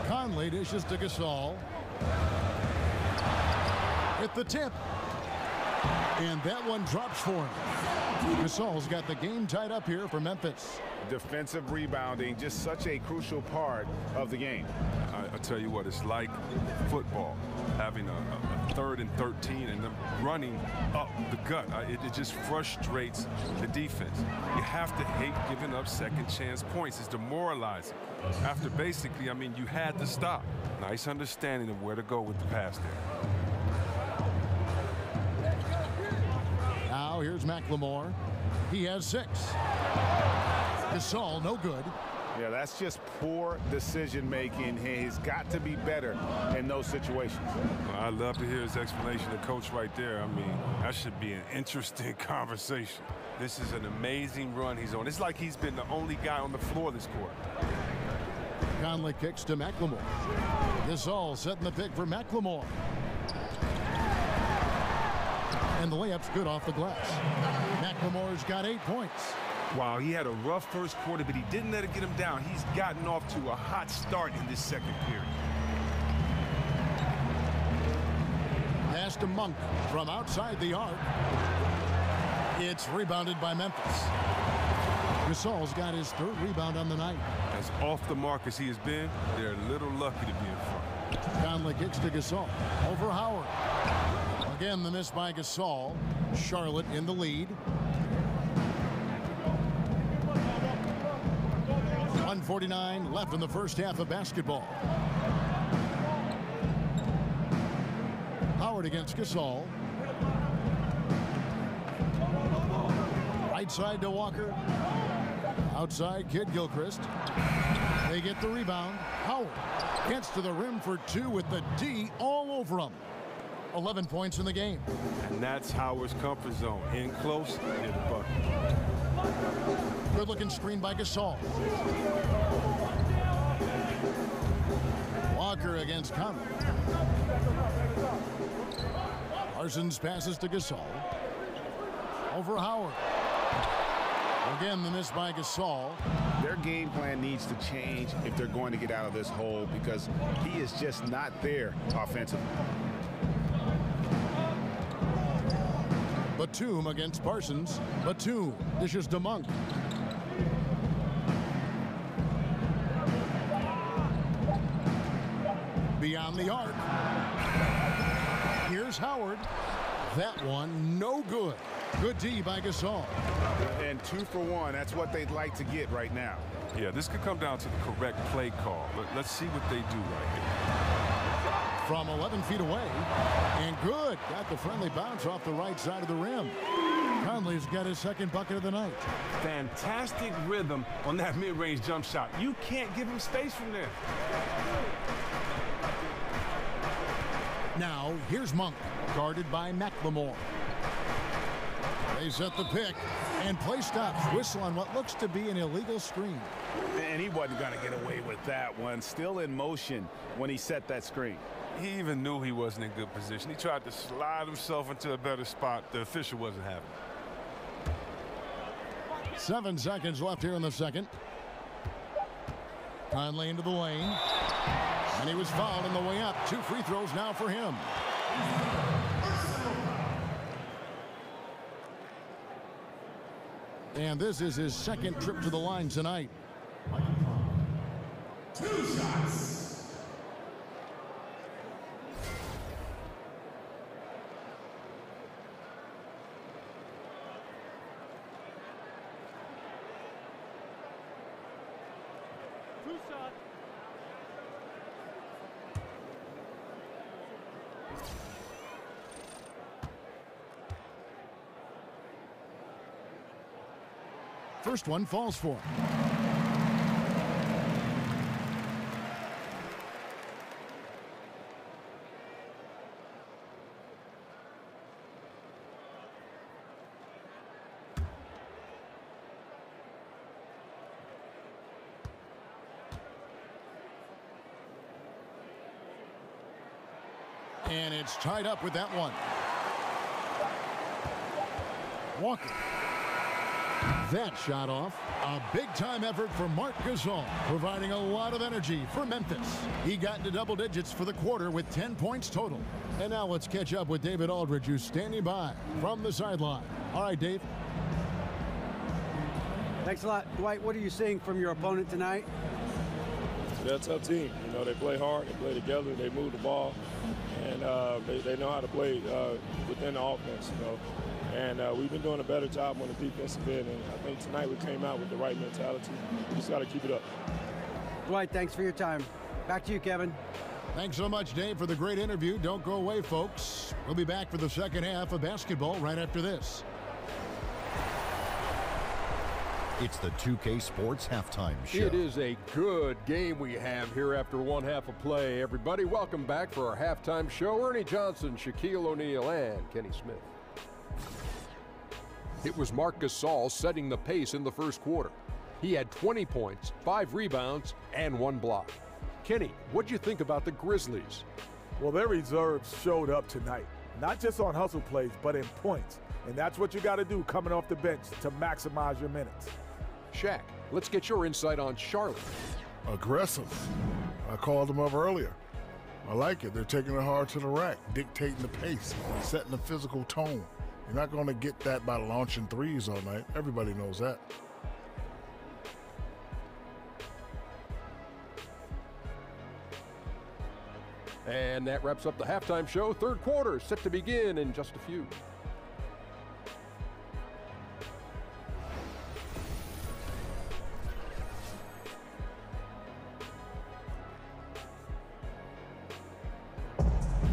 Conley dishes to Gasol. With the tip. And that one drops for him. Gasol's got the game tied up here for Memphis. Defensive rebounding, just such a crucial part of the game. I tell you what, it's like football. having a 3rd and 13 and them running up the gut. It just frustrates the defense. You have to hate giving up second chance points. It's demoralizing. After basically, I mean, you had to stop. Nice understanding of where to go with the pass there. Now here's McLemore. He has 6. Gasol, no good. Yeah, that's just poor decision making. He's got to be better in those situations. Well, I'd love to hear his explanation to Coach right there. I mean, that should be an interesting conversation. This is an amazing run he's on. It's like he's been the only guy on the floor this quarter. Conley kicks to McLemore. Gasol setting the pick for McLemore. And the layup's good off the glass. McLemore's got 8 points. Wow, he had a rough first quarter, but he didn't let it get him down. He's gotten off to a hot start in this second period. Pass to Monk from outside the arc. It's rebounded by Memphis. Gasol's got his 3rd rebound on the night. As off the mark as he has been, they're a little lucky to be in front. Conley kicks to Gasol. Over Howard. Again, the miss by Gasol. Charlotte in the lead. 1:49 left in the first half of basketball. Howard against Gasol. Right side to Walker. Outside, Kid Gilchrist. They get the rebound. Howard gets to the rim for 2 with the D all over him. 11 points in the game. And that's Howard's comfort zone. In close, near the bucket. Good-looking screen by Gasol. Walker against Conley. Parsons passes to Gasol. Over Howard. Again, the miss by Gasol. Their game plan needs to change if they're going to get out of this hole because he is just not there offensively. Batum against Parsons. Batum dishes to Monk. Beyond the arc. Here's Howard. That one no good. Good D by Gasol. And 2 for 1. That's what they'd like to get right now. Yeah, this could come down to the correct play call. Let's see what they do right here. From 11 feet away. And good. Got the friendly bounce off the right side of the rim. Conley's got his 2nd bucket of the night. Fantastic rhythm on that mid-range jump shot. You can't give him space from there. Now, here's Monk, guarded by McLemore. They set the pick, and play stops. Whistle on what looks to be an illegal screen. And he wasn't going to get away with that one. Still in motion when he set that screen. He even knew he wasn't in good position. He tried to slide himself into a better spot. The official wasn't having it. 7 seconds left here in the second. Conley into the lane. And he was fouled on the way up. 2 free throws now for him. And this is his 2nd trip to the line tonight. 2 shots. First one falls for him. And it's tied up with that one. Walker. That shot off. A big-time effort for Marc Gasol, providing a lot of energy for Memphis. He got into double digits for the quarter with 10 points total. And now let's catch up with David Aldridge, who's standing by from the sideline. All right, Dave. Thanks a lot, Dwight. What are you seeing from your opponent tonight? They're a tough team. You know, they play hard, they play together, they move the ball, and They know how to play within the offense, you know. And we've been doing a better job on the defensive end, and I think tonight we came out with the right mentality. We just got to keep it up. Dwight, thanks for your time. Back to you, Kevin. Thanks so much, Dave, for the great interview. Don't go away, folks. We'll be back for the second half of basketball right after this. It's the 2K Sports Halftime Show. It is a good game we have here after one half of play. Everybody, welcome back for our halftime show. Ernie Johnson, Shaquille O'Neal, and Kenny Smith. It was Marc Gasol setting the pace in the first quarter. He had 20 points, 5 rebounds, and 1 block. Kenny, what'd you think about the Grizzlies? Well, their reserves showed up tonight, not just on hustle plays, but in points. And that's what you got to do coming off the bench to maximize your minutes. Shaq, let's get your insight on Charlotte. Aggressive. I called them up earlier. I like it. They're taking it hard to the rack, dictating the pace, setting the physical tone. You're not going to get that by launching threes all night. Everybody knows that. And that wraps up the halftime show. Third quarter set to begin in just a few.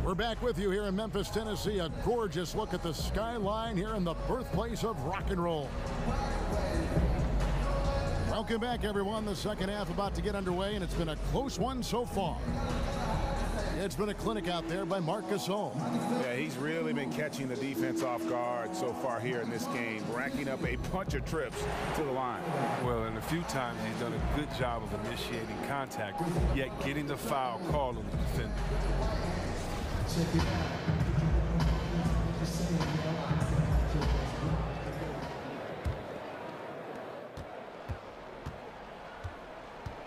We're back with you here in Memphis, Tennessee. A gorgeous look at the skyline here in the birthplace of rock and roll. Welcome back, everyone. The second half about to get underway, and it's been a close one so far. It's been a clinic out there by Marc Gasol. Yeah, he's really been catching the defense off guard so far here in this game, racking up a bunch of trips to the line. Well, and a few times he's done a good job of initiating contact, yet getting the foul call on the defender.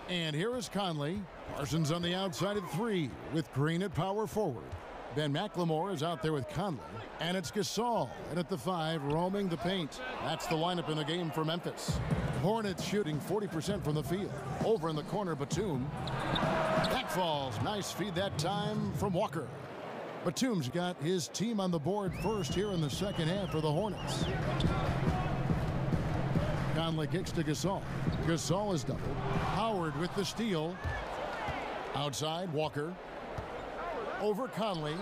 And here is Conley. Parsons on the outside at 3 with Greene at power forward. Ben McLemore is out there with Conley. And it's Gasol. And at the 5, roaming the paint. That's the lineup in the game for Memphis. Hornets shooting 40% from the field. Over in the corner, Batum. That falls. Nice feed that time from Walker. Batum's got his team on the board first here in the second half for the Hornets. Conley kicks to Gasol. Gasol is doubled. Howard with the steal. Outside, Walker. Over Conley.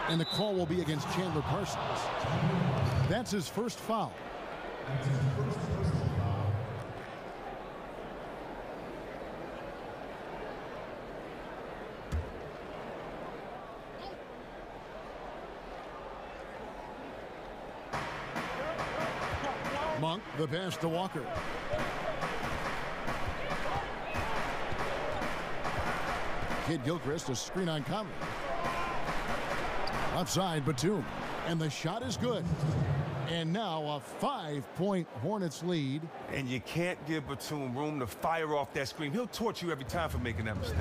And the call will be against Chandler Parsons. That's his first foul. Monk, the pass to Walker. Kid Gilchrist, a screen on Conley. Outside, Batum. And the shot is good. And now a 5-point Hornets lead. And you can't give Batum room to fire off that screen. He'll torch you every time for making that mistake.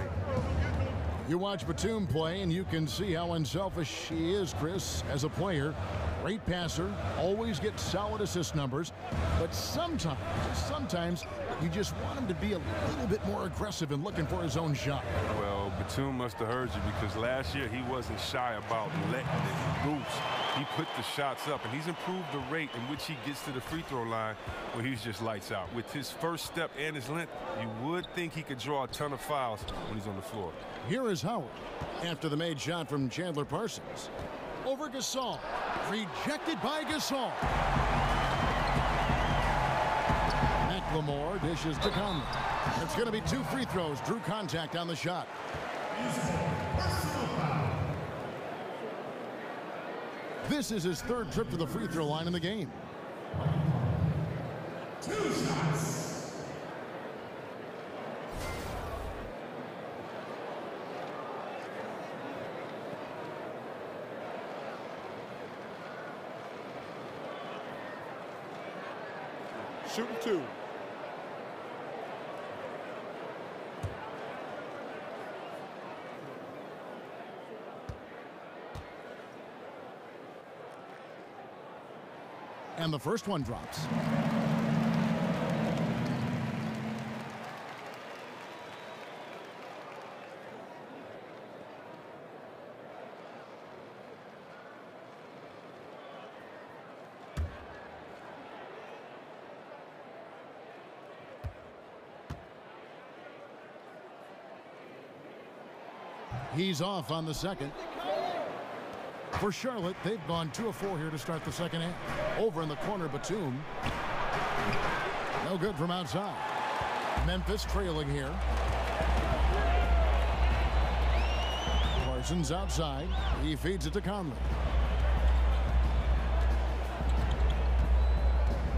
You watch Batum play, and you can see how unselfish he is, Chris, as a player. Great passer, always gets solid assist numbers, but sometimes you just want him to be a little bit more aggressive and looking for his own shot. Well, Batum must have heard you, because last year he wasn't shy about letting it loose. He put the shots up, and he's improved the rate in which he gets to the free throw line where he's just lights out. With his first step and his length, you would think he could draw a ton of fouls when he's on the floor. Here is Howard after the made shot from Chandler Parsons. Over Gasol. Rejected by Gasol. McLemore dishes to Conley. It's going to be 2 free throws. Drew contact on the shot. This is his 3rd trip to the free throw line in the game. 2 shots. Shooting 2. And the first one drops. He's off on the second. For Charlotte, they've gone 2 of 4 here to start the second half. Over in the corner, Batum. No good from outside. Memphis trailing here. Parsons outside. He feeds it to Conley.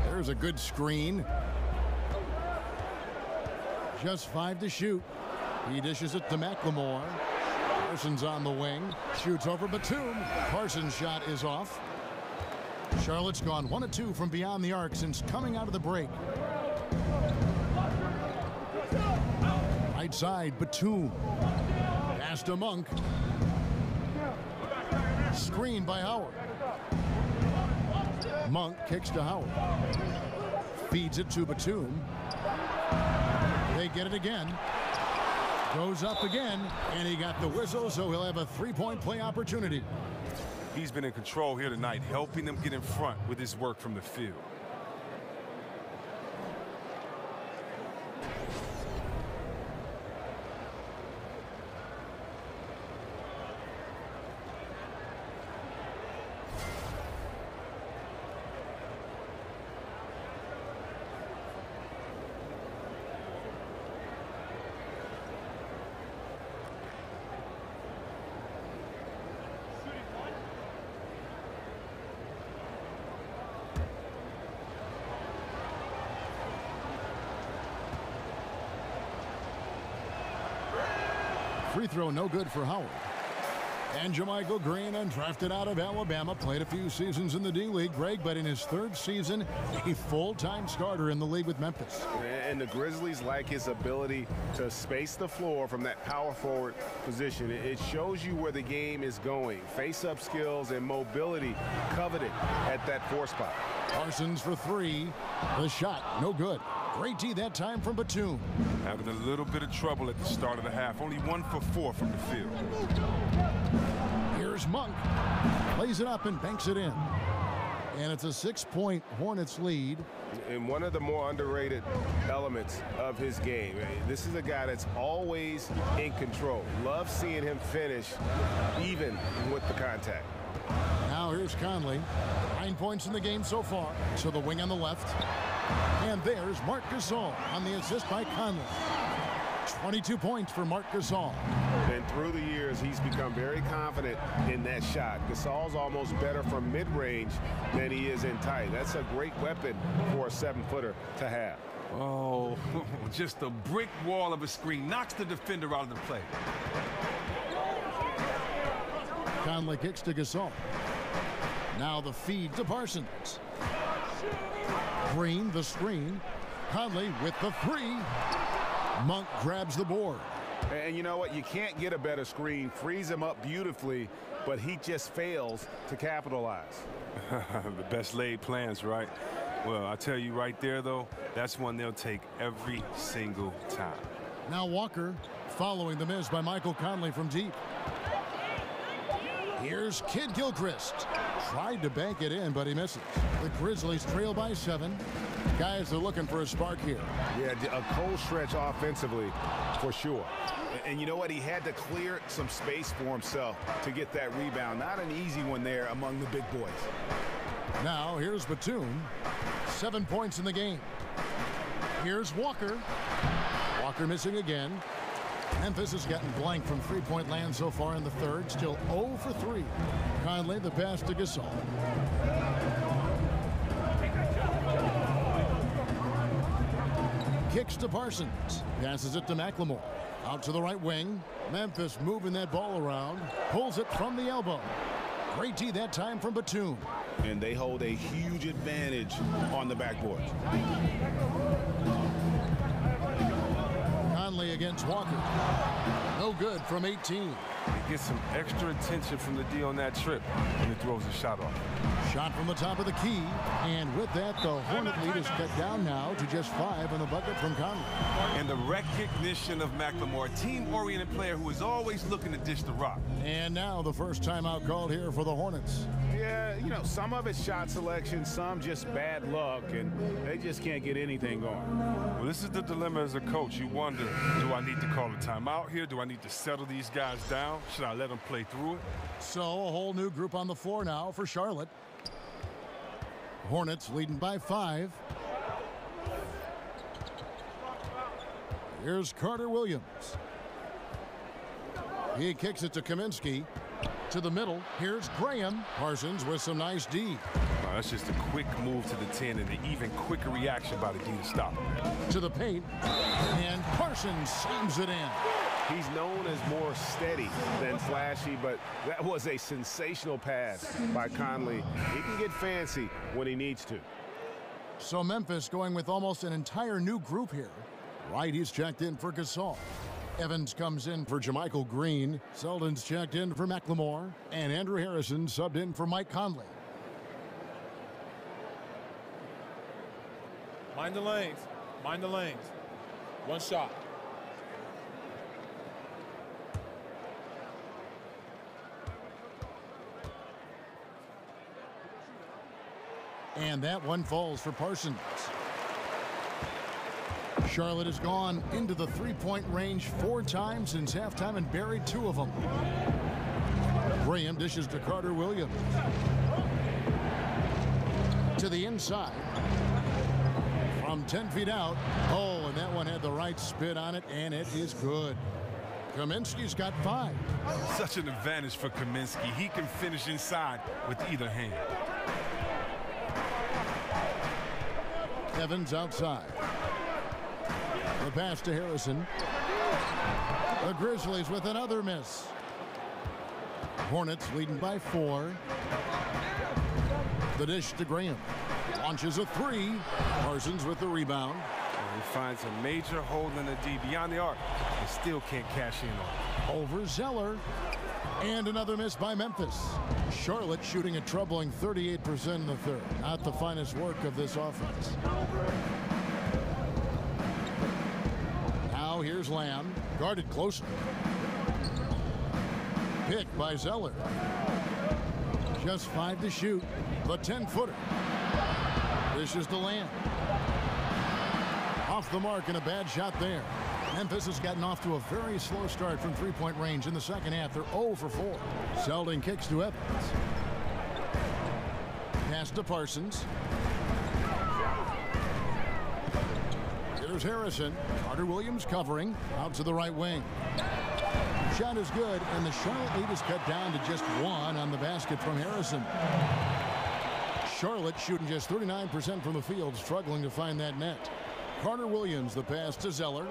There's a good screen. Just 5 to shoot. He dishes it to McLemore. Parsons on the wing. Shoots over Batum. Parsons' shot is off. Charlotte's gone 1 of 2 from beyond the arc since coming out of the break. Right side, Batum. Pass to Monk. Screen by Howard. Monk kicks to Howard. Feeds it to Batum. They get it again. Goes up again, and he got the whistle, so he'll have a 3-point play opportunity. He's been in control here tonight, helping them get in front with his work from the field. Free throw no good for Howard. And Jermichael Greene, undrafted out of Alabama, played a few seasons in the D-League, Greg, but in his 3rd season, a full-time starter in the league with Memphis. And the Grizzlies like his ability to space the floor from that power forward position. It shows you where the game is going. Face-up skills and mobility coveted at that 4 spot. Parsons for 3. The shot, no good. Great D that time from Batum. Having a little bit of trouble at the start of the half. Only 1 for 4 from the field. Here's Monk. Plays it up and banks it in. And it's a 6-point Hornets lead. And one of the more underrated elements of his game. This is a guy that's always in control. Love seeing him finish even with the contact. Now here's Conley. 9 points in the game so far. To the wing on the left. And there's Marc Gasol on the assist by Conley. 22 points for Marc Gasol. And through the years, he's become very confident in that shot. Gasol's almost better from mid-range than he is in tight. That's a great weapon for a 7-footer to have. Oh, just a brick wall of a screen. Knocks the defender out of the play. Conley kicks to Gasol. Now the feed to Parsons. Greene, the screen. Conley with the 3. Monk grabs the board. And you know what? You can't get a better screen. Frees him up beautifully, but he just fails to capitalize. The best laid plans, right? Well, I tell you right there, though, that's one they'll take every single time. Now Walker following the miss by Michael Conley from deep. Here's Kid Gilchrist. Tried to bank it in, but he misses. The Grizzlies trail by 7. Guys are looking for a spark here. Yeah, a cold stretch offensively for sure. And you know what? He had to clear some space for himself to get that rebound. Not an easy one there among the big boys. Now here's Batum. 7 points in the game. Here's Walker. Walker missing again. Memphis has gotten blank from 3-point land so far in the 3rd. Still 0 for 3. Conley the pass to Gasol. Kicks to Parsons. Passes it to McLemore. Out to the right wing. Memphis moving that ball around. Pulls it from the elbow. Great D that time from Batum. And they hold a huge advantage on the backboard. Conley against Walker. No good from 18. He gets some extra attention from the D on that trip when he throws the shot off. Shot from the top of the key. And with that, the Hornet lead is cut down now to just 5 on the bucket from Conley. And the recognition of McLemore, a team-oriented player who is always looking to dish the rock. And now the first timeout called here for the Hornets. Yeah, you know, some of it's shot selection, some just bad luck, and they just can't get anything going. Well, this is the dilemma as a coach. You wonder, do I need to call a timeout here? Do I need need to settle these guys down? Should I let them play through it? So a whole new group on the floor now for Charlotte. Hornets leading by 5. Here's Carter Williams. He kicks it to Kaminsky. To the middle, here's Graham. Parsons with some nice D. That's just a quick move to the 10 and an even quicker reaction by the D to stop him. To the paint, and Parsons slams it in. He's known as more steady than flashy, but that was a sensational pass by Conley. He can get fancy when he needs to. So Memphis going with almost an entire new group here. Wright, he's checked in for Gasol. Evans comes in for Jermichael Greene. Selden's checked in for McLemore. And Andrew Harrison subbed in for Mike Conley. Mind the lanes. Mind the lanes. One shot. And that one falls for Parsons. Charlotte has gone into the three-point range 4 times since halftime and buried 2 of them. Graham dishes to Carter Williams. To the inside. From 10 feet out. Oh, and that one had the right spin on it, and it is good. Kaminsky's got 5. Such an advantage for Kaminsky. He can finish inside with either hand. Evans outside. The pass to Harrison. The Grizzlies with another miss. Hornets leading by 4. The dish to Graham. Launches a 3. Parsons with the rebound. And he finds a major hole in the D beyond the arc. He still can't cash in on it. Over Zeller. And another miss by Memphis. Charlotte shooting a troubling 38% in the third. Not the finest work of this offense. Now here's Lamb. Guarded closely. Picked by Zeller. Just 5 to shoot. The 10-footer. This is to Lamb. Off the mark and a bad shot there. Memphis has gotten off to a very slow start from three-point range in the second half. They're 0 for 4. Selden kicks to Evans. Pass to Parsons. Here's Harrison. Carter Williams covering. Out to the right wing. Shot is good, and the Charlotte lead is cut down to just 1 on the basket from Harrison. Charlotte shooting just 39% from the field, struggling to find that net. Carter Williams, the pass to Zeller.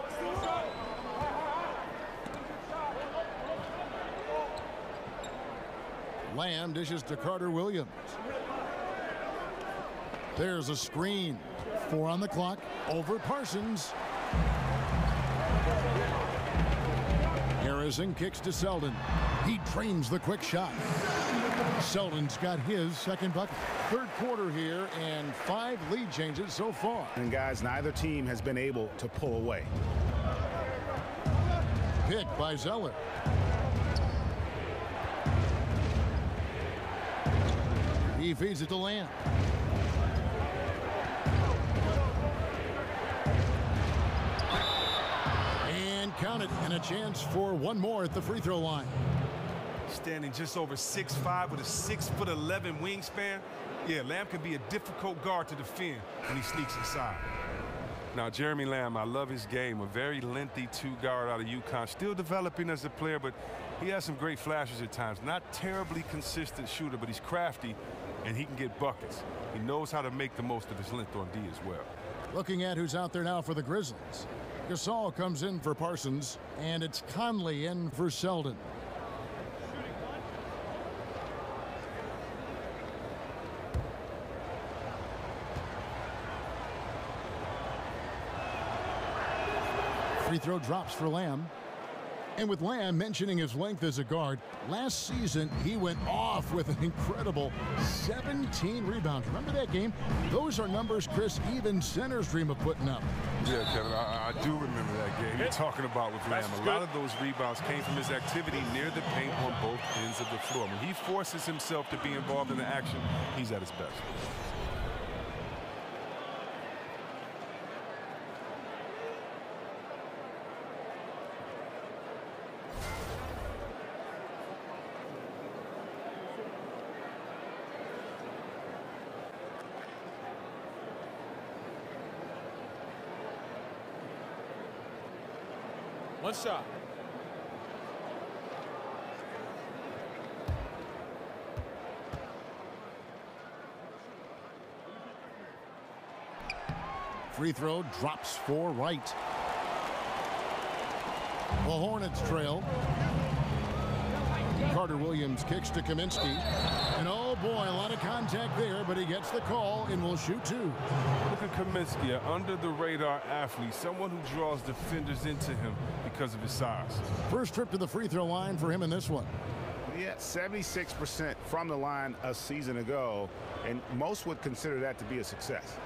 Lamb dishes to Carter Williams. There's a screen. 4 on the clock. Over Parsons. Harrison kicks to Selden. He trains the quick shot. Selden's got his second bucket. Third quarter here and 5 lead changes so far. And guys, neither team has been able to pull away. Picked by Zeller. He feeds it to Lamb. And count it, and a chance for one more at the free throw line. Standing just over 6'5" with a 6'11" wingspan. Yeah, Lamb can be a difficult guard to defend when he sneaks inside. Now, Jeremy Lamb, I love his game. A very lengthy 2-guard out of UConn. Still developing as a player, but he has some great flashes at times. Not terribly consistent shooter, but he's crafty, and he can get buckets. He knows how to make the most of his length on D as well. Looking at who's out there now for the Grizzlies. Gasol comes in for Parsons, and it's Conley in for Selden. Free throw drops for Lamb. And with Lamb mentioning his length as a guard, last season he went off with an incredible 17 rebounds. Remember that game? Those are numbers, Chris, even centers dream of putting up. Yeah, Kevin, I do remember that game you're talking about with Lamb. A lot of those rebounds came from his activity near the paint on both ends of the floor. When he forces himself to be involved in the action, he's at his best. One shot. Free throw drops for Wright. The Hornets trail. Carter Williams kicks to Kaminsky. And oh boy, a lot of contact there, but he gets the call and will shoot two. Look at Kaminsky, an under-the-radar athlete, someone who draws defenders into him because of his size. First trip to the free throw line for him in this one. Yeah, 76% from the line a season ago, and most would consider that to be a success.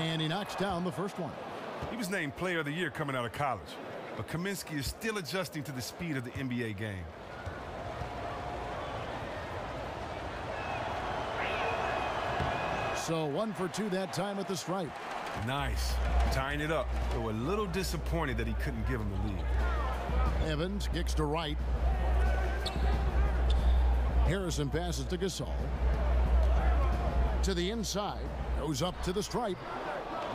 And he knocks down the first one. He was named Player of the Year coming out of college, but Kaminsky is still adjusting to the speed of the NBA game. So 1 for 2 that time at the stripe. Nice, tying it up. They were a little disappointed that he couldn't give him the lead. Evans kicks to Wright. Harrison passes to Gasol. To the inside, goes up to the stripe.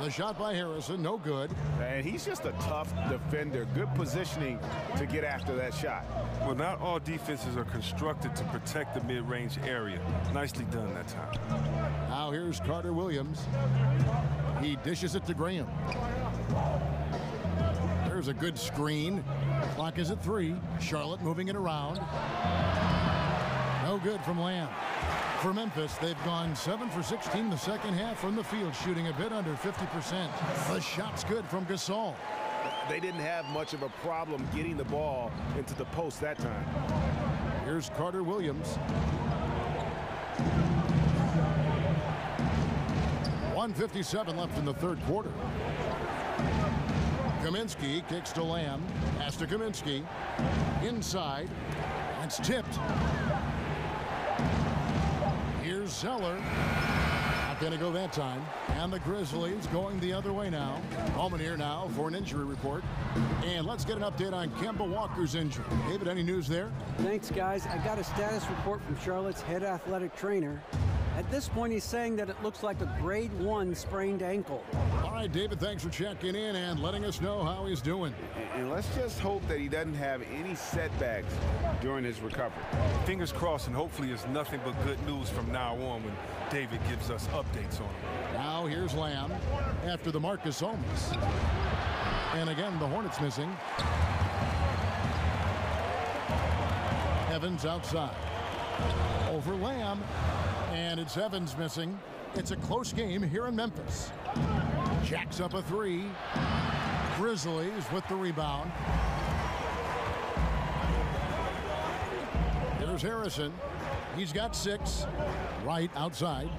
The shot by Harrison, no good. And he's just a tough defender. Good positioning to get after that shot. Well, not all defenses are constructed to protect the mid-range area. Nicely done that time. Now here's Carter Williams. He dishes it to Graham. There's a good screen. Clock is at 3. Charlotte moving it around. No good from Lamb. For Memphis, they've gone 7 for 16 the second half from the field, shooting a bit under 50%. The shot's good from Gasol. They didn't have much of a problem getting the ball into the post that time. Here's Carter Williams. 1:57 left in the third quarter. Kaminsky kicks to Lamb. Pass to Kaminsky. Inside. It's tipped. Here's Zeller. Not going to go that time. And the Grizzlies going the other way now. Coleman here now for an injury report. And let's get an update on Kemba Walker's injury. David, any news there? Thanks, guys. I got a status report from Charlotte's head athletic trainer. At this point, he's saying that it looks like a grade 1 sprained ankle. All right, David, thanks for checking in and letting us know how he's doing. And let's just hope that he doesn't have any setbacks during his recovery. Fingers crossed, and hopefully it's nothing but good news from now on when David gives us updates on him. Now here's Lamb after the Marcus Holmes. And again, the Hornets missing. Evans outside. Over Lamb. And it's Evans missing. It's a close game here in Memphis. Jacks up a 3. Grizzlies with the rebound. There's Harrison. He's got 6. Right outside.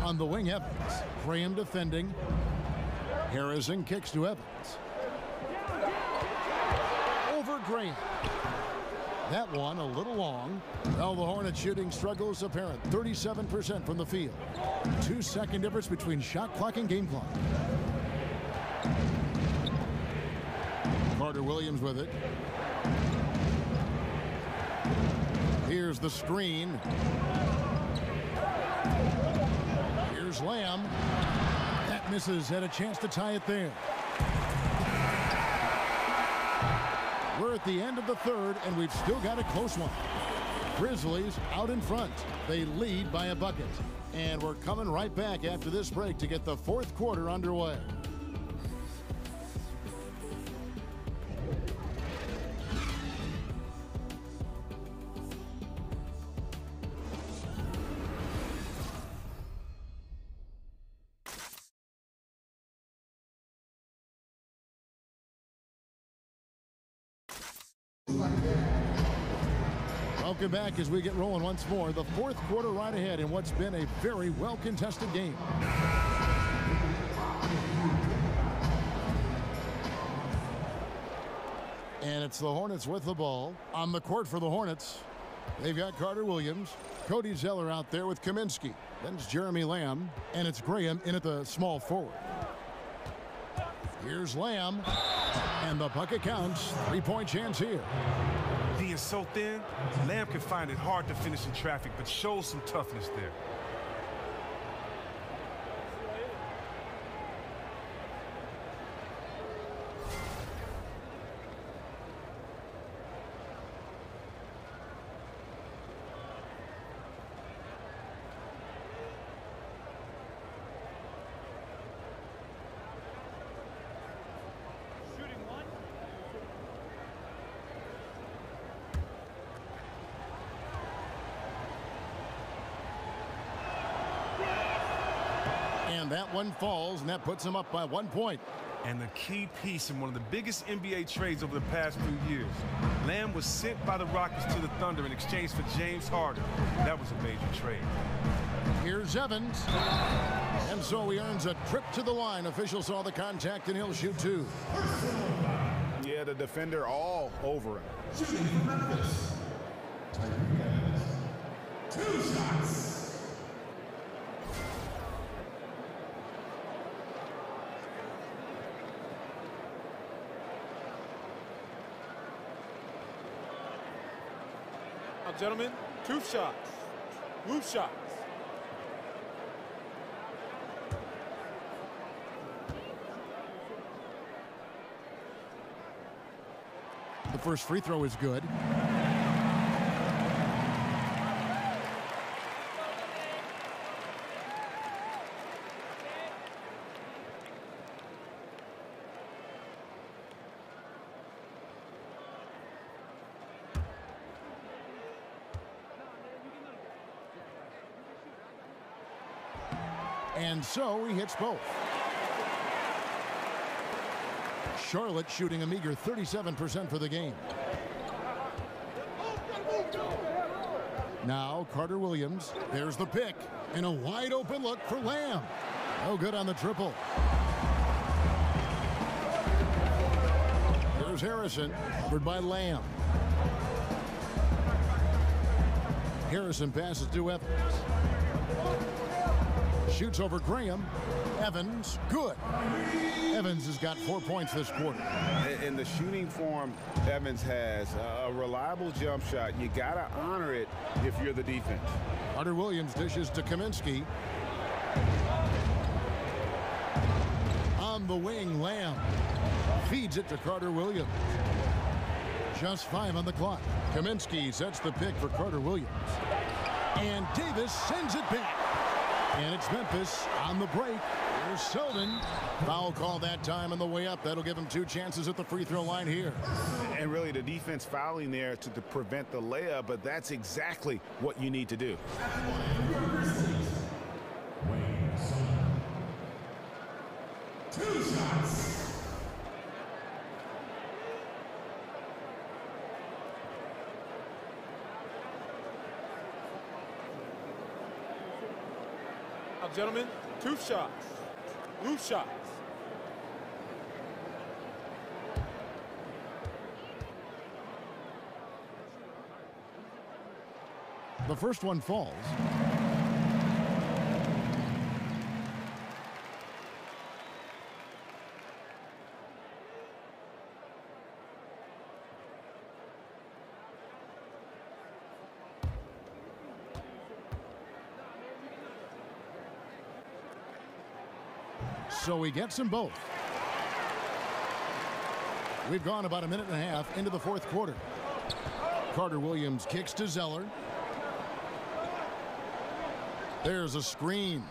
On the wing, Evans. Graham defending. Harrison kicks to Evans. Over Graham. That one a little long. Well, the Hornets shooting struggles apparent. 37% from the field. 2-second difference between shot clock and game clock. Carter Williams with it. Here's the screen. Here's Lamb. That misses. Had a chance to tie it there. We're at the end of the third, and we've still got a close one. Grizzlies out in front. They lead by a bucket. And we're coming right back after this break to get the fourth quarter underway. Welcome back as we get rolling once more. The fourth quarter right ahead in what's been a very well-contested game. And it's the Hornets with the ball. On the court for the Hornets, They've got Carter Williams, Cody Zeller out there with Kaminsky. Then it's Jeremy Lamb, and it's Graham in at the small forward. Here's Lamb, and the bucket counts. 3-point chance here. Being so thin, Lamb can find it hard to finish in traffic, but shows some toughness there. And that one falls, and that puts him up by 1 point. And the key piece in one of the biggest NBA trades over the past few years. Lamb was sent by the Rockets to the Thunder in exchange for James Harden. That was a major trade. Here's Evans. And so he earns a trip to the line. Official saw the contact, and he'll shoot two. Yeah, the defender all over him. Shooting for Memphis. Two shots. Now, gentlemen, two shots. Move shots. The first free throw is good. And so he hits both. Charlotte shooting a meager 37% for the game. Now Carter Williams. There's the pick. And a wide open look for Lamb. No good on the triple. There's Harrison. Covered by Lamb. Harrison passes to Evans. Shoots over Graham. Evans, good. Evans has got 4 points this quarter. In the shooting form Evans has, a reliable jump shot. You got to honor it if you're the defense. Carter Williams dishes to Kaminsky. On the wing, Lamb feeds it to Carter Williams. Just 5 on the clock. Kaminsky sets the pick for Carter Williams. And Davis sends it back. And it's Memphis on the break. Here's Selden. Foul call that time on the way up. That'll give him 2 chances at the free throw line here. And really the defense fouling there to prevent the layup, but that's exactly what you need to do. Two shots. Now, gentlemen, two shots. Move shots. The first one falls. So he gets them both. We've gone about a minute and a half into the fourth quarter. Carter Williams kicks to Zeller. There's a screen.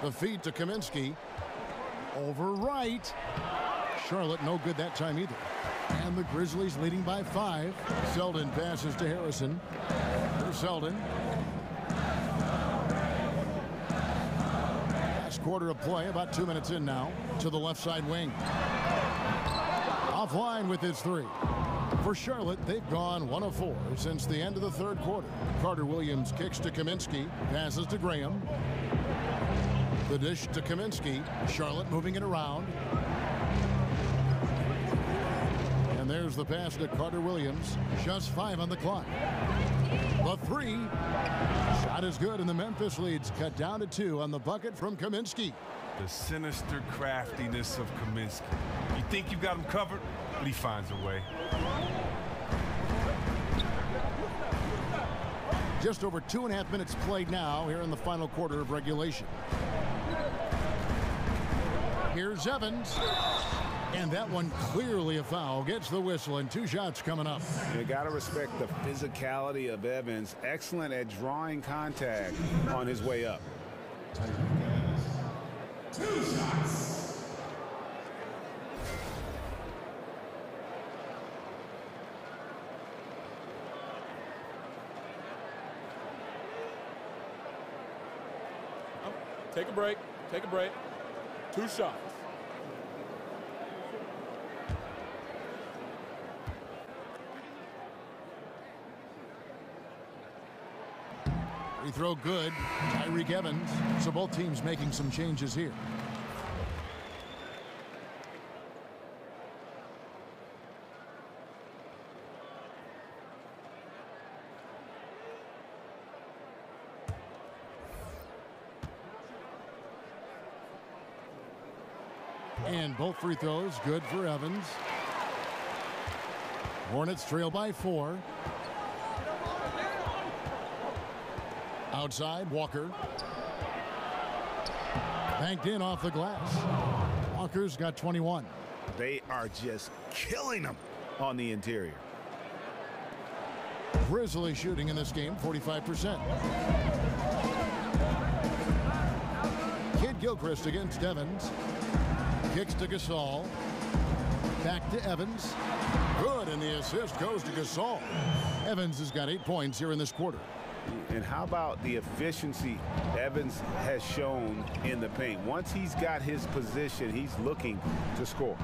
The feed to Kaminsky. Over right. Charlotte no good that time either. And the Grizzlies leading by 5. Selden passes to Harrison. Here's Selden. Quarter of play, about 2 minutes in now, to the left side wing. Offline with his 3. For Charlotte, they've gone 1 of 4 since the end of the third quarter. Carter Williams kicks to Kaminsky, passes to Graham. The dish to Kaminsky. Charlotte moving it around. And there's Here's the pass to Carter Williams. Just 5 on the clock. The 3. Shot is good, and the Memphis leads cut down to 2 on the bucket from Kaminsky. The sinister craftiness of Kaminsky. You think you've got him covered, but he finds a way. Just over 2.5 minutes played now here in the final quarter of regulation. Here's Evans. And that one clearly a foul. Gets the whistle, and 2 shots coming up. You got to respect the physicality of Evans. Excellent at drawing contact on his way up. 2 shots. Take a break. Take a break. 2 shots. Free throw good. Tyreek Evans. So both teams making some changes here. And both free throws good for Evans. Hornets trail by 4. Outside, Walker. Banked in off the glass. Walker's got 21. They are just killing them on the interior. Grizzlies shooting in this game, 45%. Kid Gilchrist against Evans. Kicks to Gasol. Back to Evans. Good, and the assist goes to Gasol. Evans has got 8 points here in this quarter. And how about the efficiency Evans has shown in the paint? Once he's got his position, he's looking to score.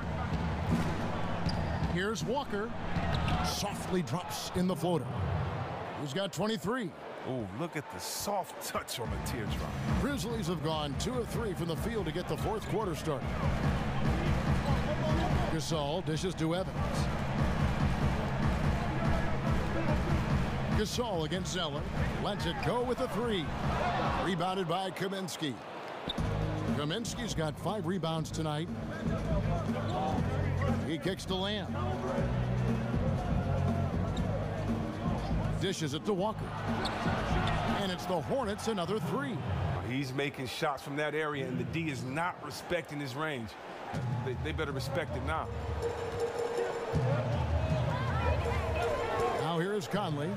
Here's Walker. Softly drops in the floater. He's got 23. Oh, look at the soft touch on the teardrop. Grizzlies have gone 2 of 3 from the field to get the 4th quarter started. Gasol dishes to Evans. Gasol against Zeller. Lets it go with a 3. Rebounded by Kaminsky. Kaminsky's got 5 rebounds tonight. He kicks to Lamb. Dishes it to Walker. And it's the Hornets another 3. He's making shots from that area, and the D is not respecting his range. They better respect it now. Now here is Conley.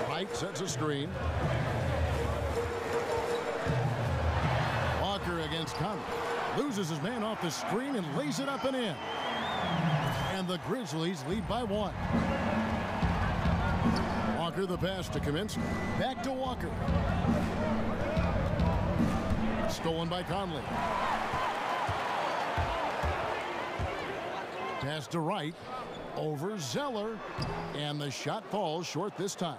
Wright sets a screen. Walker against Conley. Loses his man off the screen and lays it up and in. And the Grizzlies lead by 1. Walker the pass to Kaminsky. Back to Walker. Stolen by Conley. Pass to Wright. Over Zeller. And the shot falls short this time.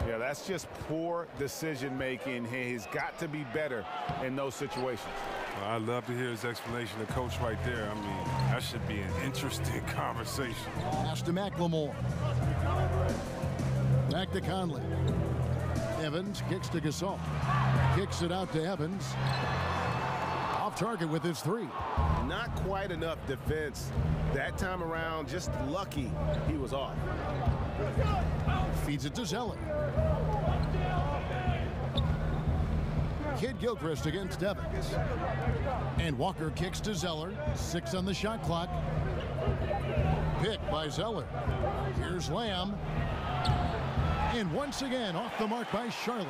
Yeah, that's just poor decision making. He's got to be better in those situations. Well, I'd love to hear his explanation of coach right there. I mean, that should be an interesting conversation. Pass to McLemore. Back to Conley. Evans kicks to Gasol. Kicks it out to Evans. Off target with his 3. Not quite enough defense that time around. Just lucky he was off. Feeds it to Zeller. Kid Gilchrist against Evans. And Walker kicks to Zeller. 6 on the shot clock. Picked by Zeller. Here's Lamb. And once again, off the mark by Charlotte.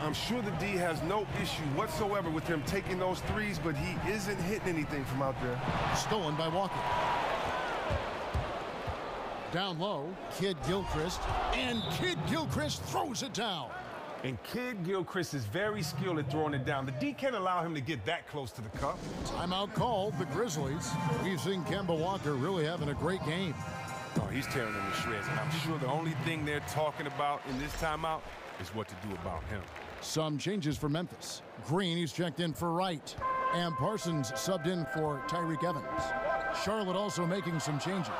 I'm sure the D has no issue whatsoever with him taking those threes, but he isn't hitting anything from out there. Stolen by Walker. Down low, Kid Gilchrist. And Kid Gilchrist throws it down. And Kid Gilchrist is very skilled at throwing it down. The D can't allow him to get that close to the cup. Timeout called, the Grizzlies. We've seen Kemba Walker really having a great game. Oh, he's tearing them to shreds. And I'm sure the only thing they're talking about in this timeout is what to do about him. Some changes for Memphis. Greene, he's checked in for Wright. And Parsons subbed in for Tyreek Evans. Charlotte also making some changes.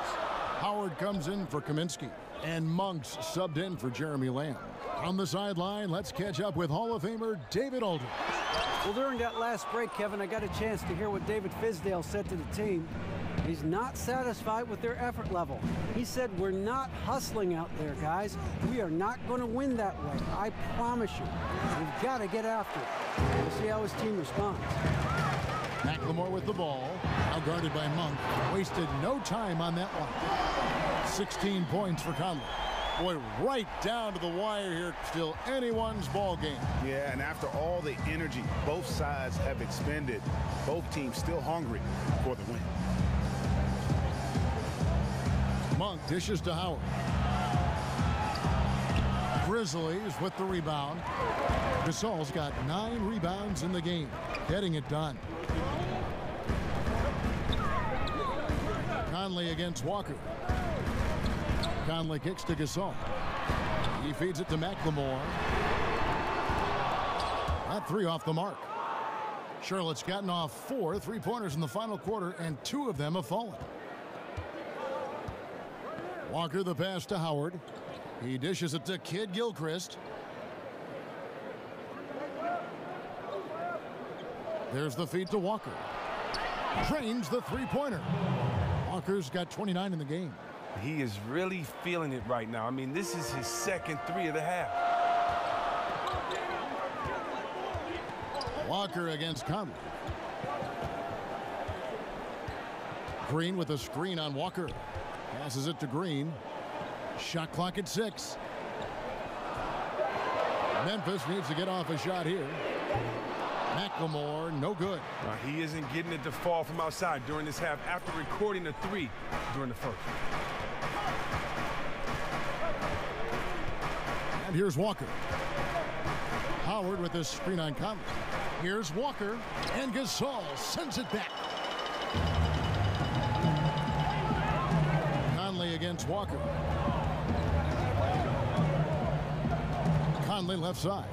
Howard comes in for Kaminsky, and Monk's subbed in for Jeremy Lamb. On the sideline, let's catch up with Hall of Famer David Aldridge. Well, during that last break, Kevin, I got a chance to hear what David Fizdale said to the team. He's not satisfied with their effort level. He said, we're not hustling out there, guys. We are not going to win that way. I promise you. We've got to get after it. We'll see how his team responds. McLemore with the ball, now guarded by Monk. Wasted no time on that one. 16 points for Conley. Boy, right down to the wire here. Still anyone's ball game. Yeah, and after all the energy both sides have expended, both teams still hungry for the win. Monk dishes to Howard. Grizzlies with the rebound. Gasol's got 9 rebounds in the game, getting it done. Conley against Walker. Conley kicks to Gasol. He feeds it to McLemore. That 3 off the mark. Charlotte's gotten off 4 3-pointers in the final quarter, and 2 of them have fallen. Walker the pass to Howard. He dishes it to Kid Gilchrist. There's the feed to Walker. Drains the 3-pointer. Walker's got 29 in the game. He is really feeling it right now. I mean, this is his second 3 of the half. Walker against Conley. Greene with a screen on Walker. Passes it to Greene. Shot clock at 6. Memphis needs to get off a shot here. McLemore, no good. He isn't getting it to fall from outside during this half after recording a 3 during the first. And here's Walker. Howard with this screen on Conley. Here's Walker, and Gasol sends it back. Conley against Walker. Conley left side.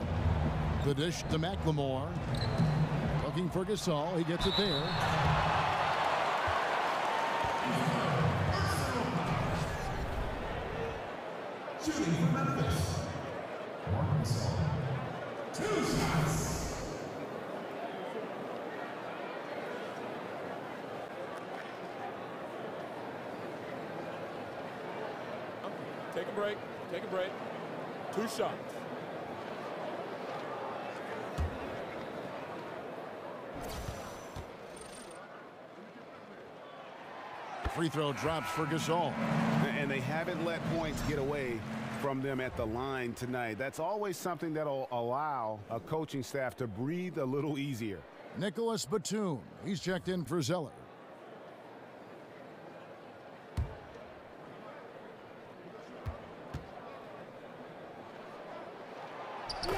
The dish to McLemore. Looking for Gasol. He gets it there. Shooting for Memphis. Gasol. 2 shots. Take a break. Take a break. 2 shots. Free throw drops for Gasol. And they haven't let points get away from them at the line tonight. That's always something that'll allow a coaching staff to breathe a little easier. Nicholas Batum. He's checked in for Zeller.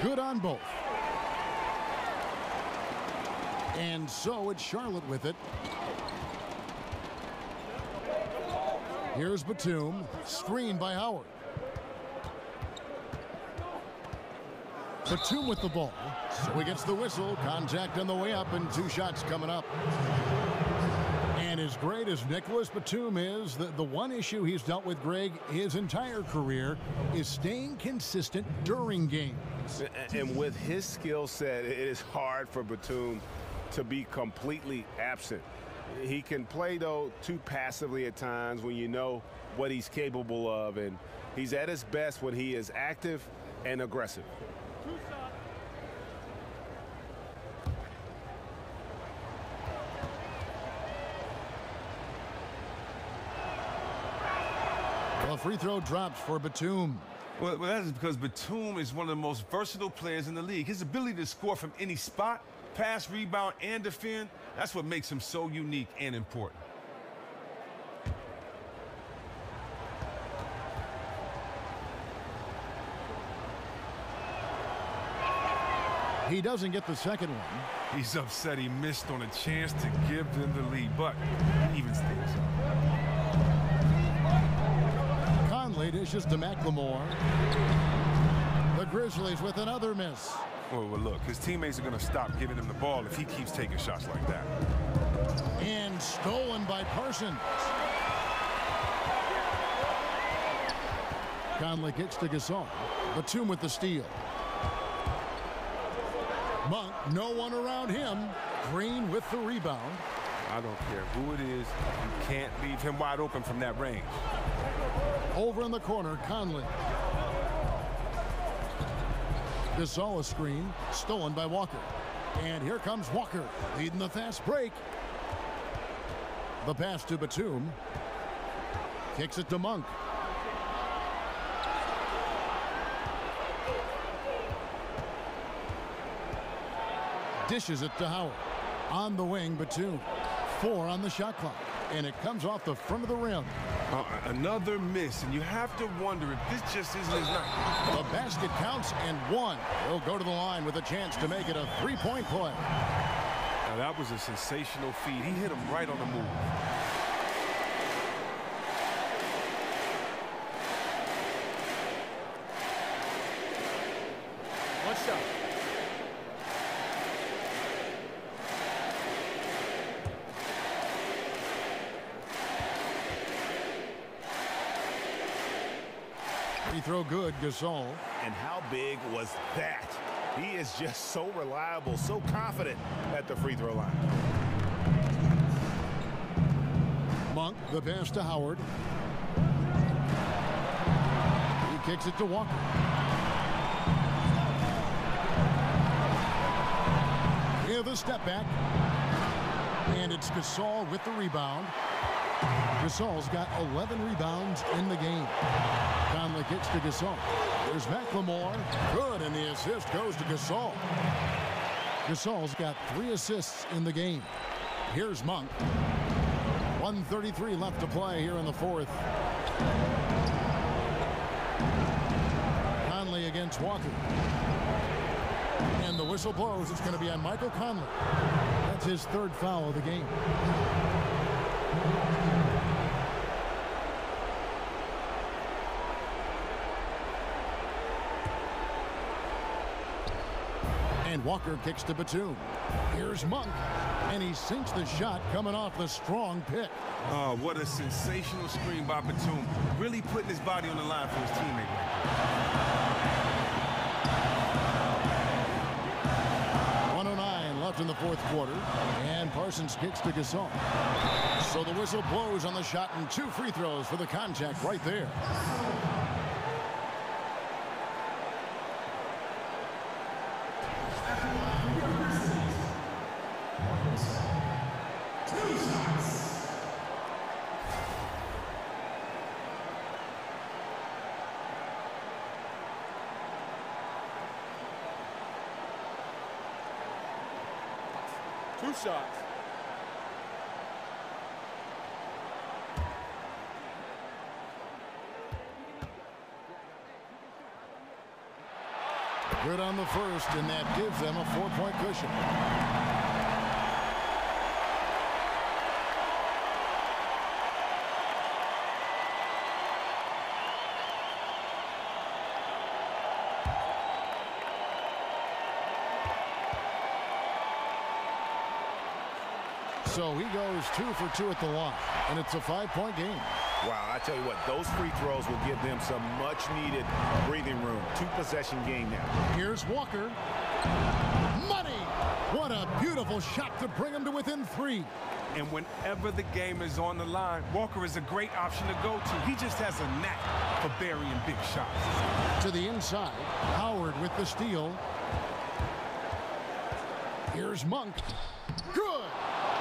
Good on both. And so it's Charlotte with it. Here's Batum, screened by Howard. Batum with the ball, so he gets the whistle. Contact on the way up, and 2 shots coming up. And as great as Nicholas Batum is, the one issue he's dealt with, Greg, his entire career is staying consistent during games. And with his skill set, it is hard for Batum to be completely absent. He can play, though, too passively at times when you know what he's capable of, and he's at his best when he is active and aggressive. Well, free throw drops for Batum. Well, that is because Batum is one of the most versatile players in the league. His ability to score from any spot, pass, rebound, and defend, that's what makes him so unique and important. He doesn't get the second one. He's upset he missed on a chance to give them the lead, but he evens things up. Conley dishes to McLemore. The Grizzlies with another miss. Well, look, his teammates are going to stop giving him the ball if he keeps taking shots like that. And stolen by Parsons. Conley kicks to Gasol. Batum with the steal. Monk, no one around him. Greene with the rebound. I don't care who it is. You can't leave him wide open from that range. Over in the corner, Conley. Gasol a screen, stolen by Walker. And here comes Walker, leading the fast break. The pass to Batum. Kicks it to Monk. Dishes it to Howard. On the wing, Batum. 4 on the shot clock. And it comes off the front of the rim. Another miss, and you have to wonder if this just isn't his night. The basket counts and 1. He'll go to the line with a chance to make it a 3-point play. Now that was a sensational feed. He hit him right on the move. One shot. Free throw good, Gasol. And how big was that? He is just so reliable, so confident at the free throw line. Monk, the pass to Howard. He kicks it to Walker. Here the step back. And it's Gasol with the rebound. Gasol's got 11 rebounds in the game. Conley kicks to Gasol. There's McLemore. Good, and the assist goes to Gasol. Gasol's got 3 assists in the game. Here's Monk. 1:33 left to play here in the 4th. Conley against Walker. And the whistle blows. It's going to be on Michael Conley. That's his 3rd foul of the game. And Walker kicks to Batum. Here's Monk. And he sinks the shot coming off the strong pick. Oh, what a sensational screen by Batum. Really putting his body on the line for his teammate. 1:09 left in the 4th quarter. And Parsons kicks to Gasol. So the whistle blows on the shot and 2 free throws for the contact right there. Two shots. Good on the first, and that gives them a 4-point cushion. So he goes 2 for 2 at the line, and it's a 5-point game. Wow, I tell you what, those free throws will give them some much-needed breathing room. 2-possession game now. Here's Walker. Money! What a beautiful shot to bring him to within 3. And whenever the game is on the line, Walker is a great option to go to. He just has a knack for burying big shots. To the inside, Howard with the steal. Here's Monk. Good!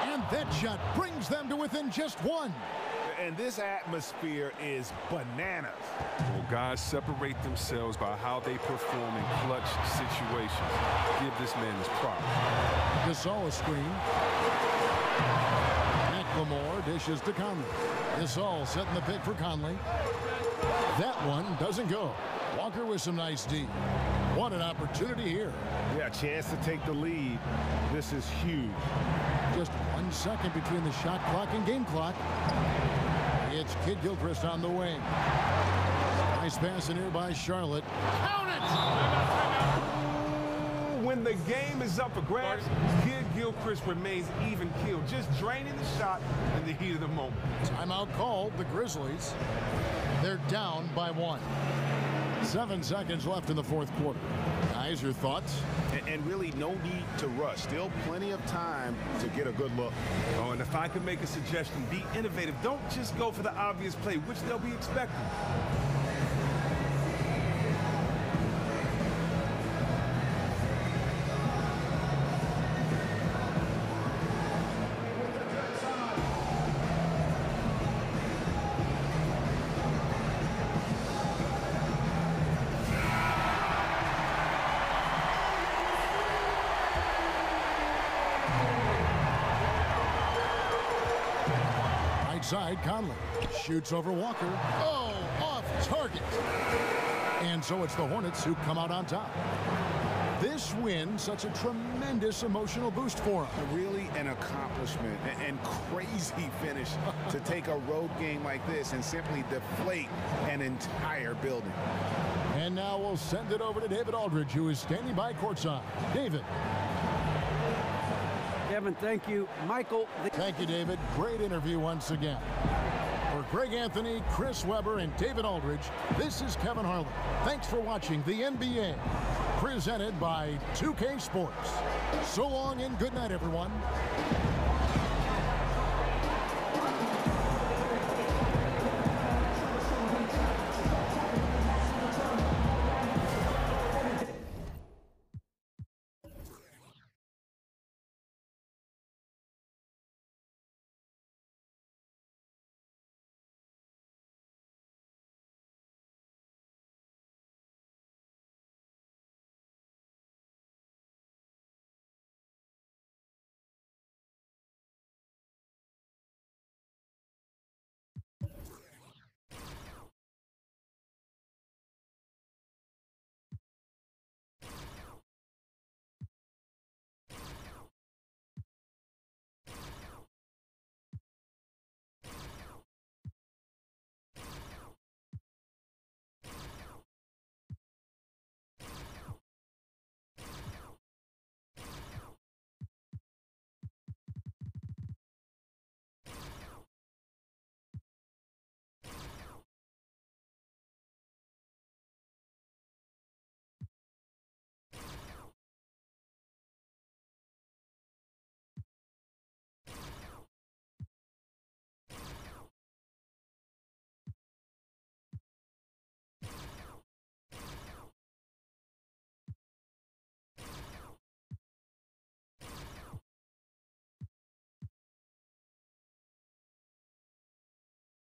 And that shot brings them to within just 1. And this atmosphere is bananas. Well, guys separate themselves by how they perform in clutch situations. Give this man his props. Gasol a screen. McLemore dishes to Conley. Gasol setting the pick for Conley. That one doesn't go. Walker with some nice D. What an opportunity here. Yeah, chance to take the lead. This is huge. Just 1 second between the shot clock and game clock. It's Kid Gilchrist on the wing. Nice pass in here by Charlotte. Count it! When the game is up for grabs, Kid Gilchrist remains even keeled, just draining the shot in the heat of the moment. Timeout called. The Grizzlies, they're down by 1. 7 seconds left in the fourth quarter. Guys, your thoughts? And really no need to rush. Still plenty of time to get a good look. Oh, and if I could make a suggestion, be innovative. Don't just go for the obvious play, which they'll be expecting. Side, Conley shoots over Walker. Oh, off target. And so it's the Hornets who come out on top. This win, such a tremendous emotional boost for them. Really an accomplishment and crazy finish to take a road game like this and simply deflate an entire building. And now we'll send it over to David Aldridge, who is standing by courtside. David. Kevin, thank you. Michael. Thank you, David. Great interview once again. For Greg Anthony, Chris Webber, and David Aldridge, this is Kevin Harlan. Thanks for watching the NBA, presented by 2K Sports. So long and good night, everyone.